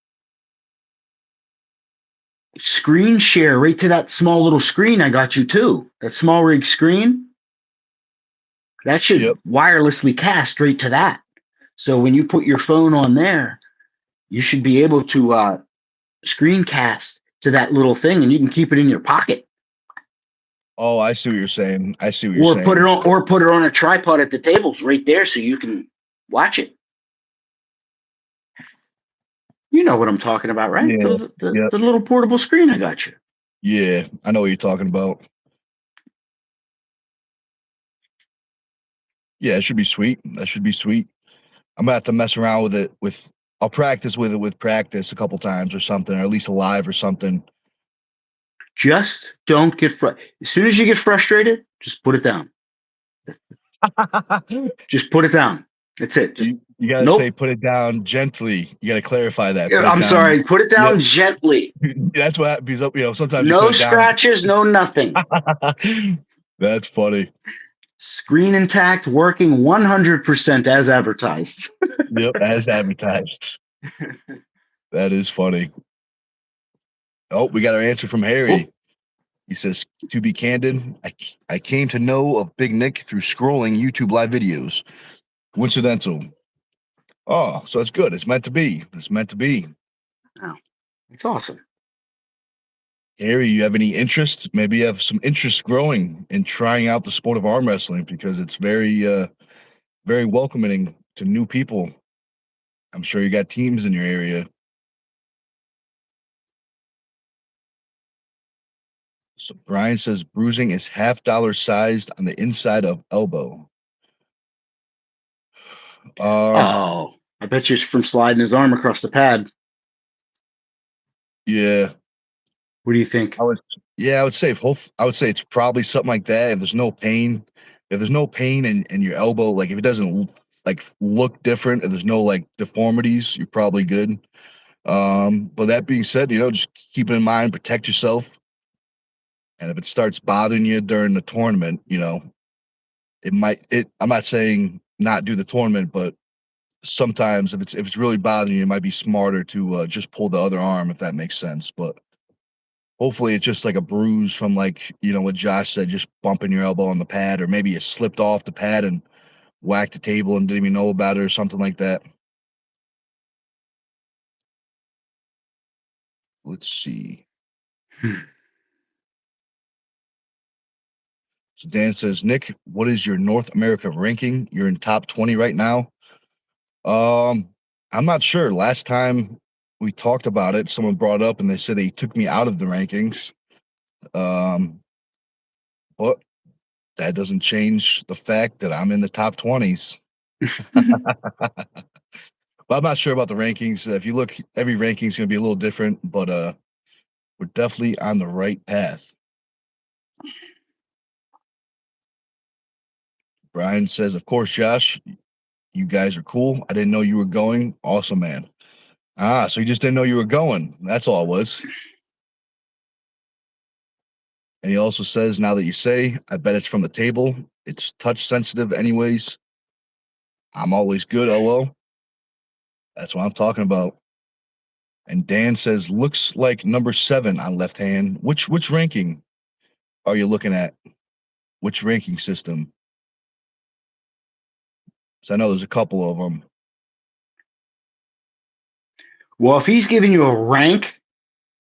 screen share right to that small little screen I got you too. That small rig screen. That should Yep. wirelessly cast right to that. So when you put your phone on there, you should be able to screencast to that little thing, and you can keep it in your pocket, Oh, I see what you're saying. I see what you're or saying. put it on a tripod at the tables right there, so you can watch it. You know what I'm talking about, right? Yeah. The little portable screen I got you. Yeah, I know what you're talking about. Yeah, it should be sweet. That should be sweet. I'm gonna have to mess around with it. I'll practice with it with practice a couple times or something, or at least live or something. Just don't get as soon as you get frustrated, just put it down. Just put it down. That's it. Just You gotta say nope. put it down gently. You gotta clarify that. Put it I'm down. sorry. Put it Yep. down gently. That's what happens. Sometimes you put No it down. scratches. No nothing. That's funny. Screen intact, working 100% as advertised. Yep, as advertised. That is funny. Oh, we got our answer from Oh, Harry. He says, to be candid, I came to know of Big Nick through scrolling YouTube live videos. Coincidental. Oh, so it's good. It's meant to be. It's meant to be. wow, that's awesome. Harry, you have any interest? Maybe you have some interest growing in trying out the sport of arm wrestling because it's very welcoming to new people. I'm sure you got teams in your area. So Brian says bruising is $half sized on the inside of elbow. Um, Oh, I bet you it's from sliding his arm across the pad. yeah, What do you think? I would. Yeah, I would say it's probably something like that. If there's no pain in your elbow, like if it doesn't like look different, if there's no like deformities, you're probably good. But that being said, just keep it in mind, protect yourself. And if it starts bothering you during the tournament, I'm not saying not do the tournament, but sometimes if it's really bothering you, it might be smarter to just pull the other arm if that makes sense. But hopefully it's just like a bruise from like, what Josh said, just bumping your elbow on the pad, or maybe you slipped off the pad and whacked the table and didn't even know about it or something like that. Let's see. Hmm. So Dan says, Nick, what is your North America ranking? You're in top 20 right now. Um, I'm not sure. Last time we talked about it, someone brought it up and they said they took me out of the rankings. Um, but that doesn't change the fact that I'm in the top 20s. But I'm not sure about the rankings. If you look, every ranking is going to be a little different, but we're definitely on the right path. Brian says, of course, Josh, you guys are cool. I didn't know you were going. Awesome, man. Ah, so you just didn't know you were going. That's all it was. And he also says, now that you say, I bet it's from the table. It's touch sensitive, anyways. I'm always good, LO. That's what I'm talking about. And Dan says, looks like number 7 on left hand. Which ranking are you looking at? Which ranking system? So I know there's a couple of them. Well, if he's giving you a rank,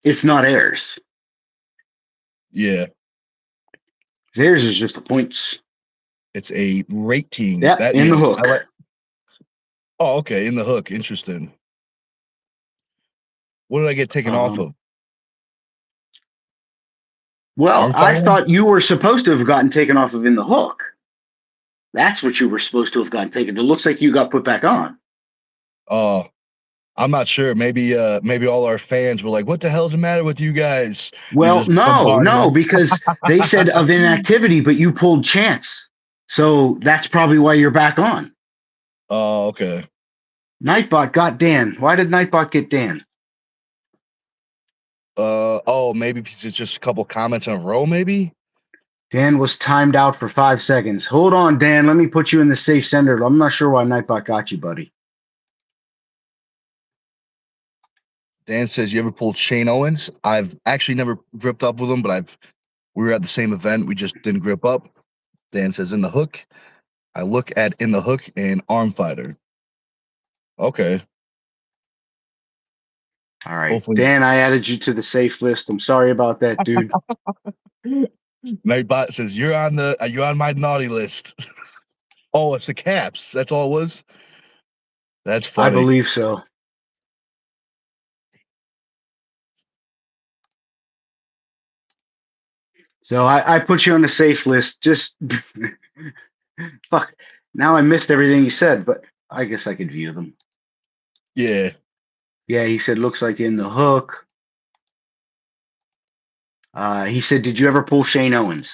it's not Ayers. Yeah, Theirs is just the points. it's a rating. Yeah, That in yeah, the I like. hook. Oh, okay, in the hook. Interesting. What did I get taken off Um, of? well, Arm I fouling? thought you were supposed to have gotten taken off of in the hook. That's what you were supposed to have gotten taken. It looks like you got put back on. Oh, I'm not sure. Maybe all our fans were like, "What the hell's the matter with you guys?" You Well, just no, bombarding because they said of inactivity, but you pulled Chance. So that's probably why you're back on. Oh, okay. Nightbot got Dan. Why did Nightbot get Dan? Oh, maybe because it's just a couple comments in a row, maybe? Dan was timed out for 5 seconds. Hold on, Dan. Let me put you in the safe sender. I'm not sure why Nightbot got you, buddy. Dan says, "You ever pulled Shane Owens?" I've actually never gripped up with him, but we were at the same event. We just didn't grip up. Dan says, "In the hook." I look at In the Hook and Arm Fighter. Okay. All right. Hopefully, Dan, I added you to the safe list. I'm sorry about that, dude. Nightbot says, Are you on my naughty list?" Oh, it's the caps. That's all it was. That's I funny. believe so. So I put you on the safe list. Just fuck. Now I missed everything he said, but I guess I could view them. Yeah. Yeah, he said looks like In the Hook. He said, "Did you ever pull Shane Owens?"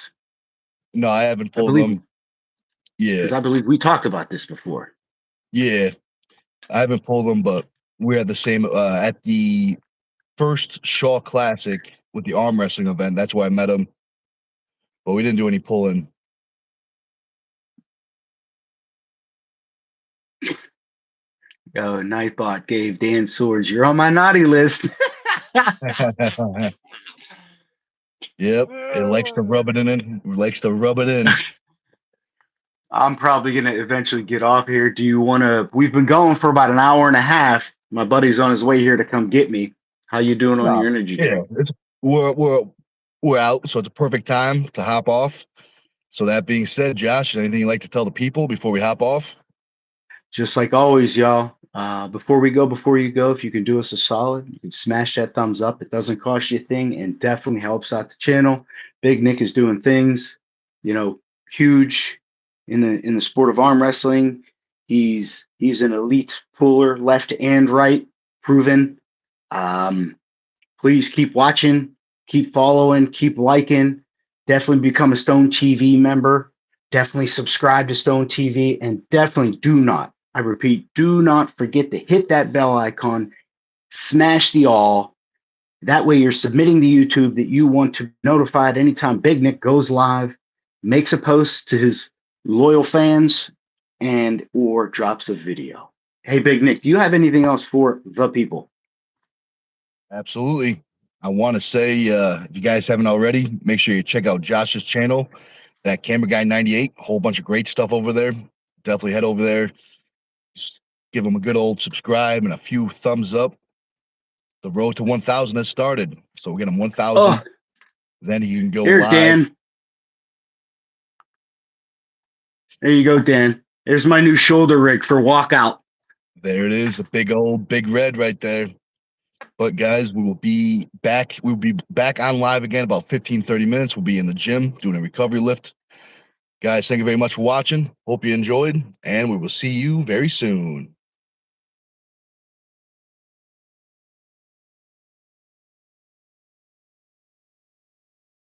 No, I haven't I pulled believe them. Yeah. because I believe we talked about this before. Yeah. I haven't pulled them, but we're at the same at the first Shaw Classic with the arm wrestling event. That's where I met him. But we didn't do any pulling. Oh, Nightbot gave Dan Swords. You're on my naughty list. Yep. It likes to rub it in. It likes to rub it in. I'm probably gonna eventually get off here. Do you want to? We've been going for about an hour and a half. My buddy's on his way here to come get me. How you doing on No. your energy Yeah. drink? It's we're out, so it's a perfect time to hop off. So that being said, Josh, anything you'd like to tell the people before we hop off? Just like always, y'all. Before you go, if you can do us a solid, you can smash that thumbs up. It doesn't cost you a thing and definitely helps out the channel. Big Nick is doing things, huge in the sport of arm wrestling. He's an elite puller, left and right, proven. Um, Please keep watching, keep following, keep liking. Definitely become a Stone TV member. Definitely subscribe to Stone TV, and definitely do not, I repeat, do not forget to hit that bell icon, smash the all. That way you're submitting to YouTube that you want to be notified anytime Big Nick goes live, makes a post to his loyal fans, and or drops a video. Hey, Big Nick, do you have anything else for the people? Absolutely. I want to say, if you guys haven't already, make sure you check out Josh's channel, that Camera Guy 98. A whole bunch of great stuff over there. Definitely head over there. Just give him a good old subscribe and a few thumbs up. The road to 1,000 has started. So we'll get him 1,000. Oh, Then he can go here, live. Dan. There you go, Dan. There's my new shoulder rig for walkout. There it is, the big old big red right there. But guys, we will be back. We'll be back on live again about 15, 30 minutes. We'll be in the gym doing a recovery lift. Guys, thank you very much for watching. Hope you enjoyed, and we will see you very soon.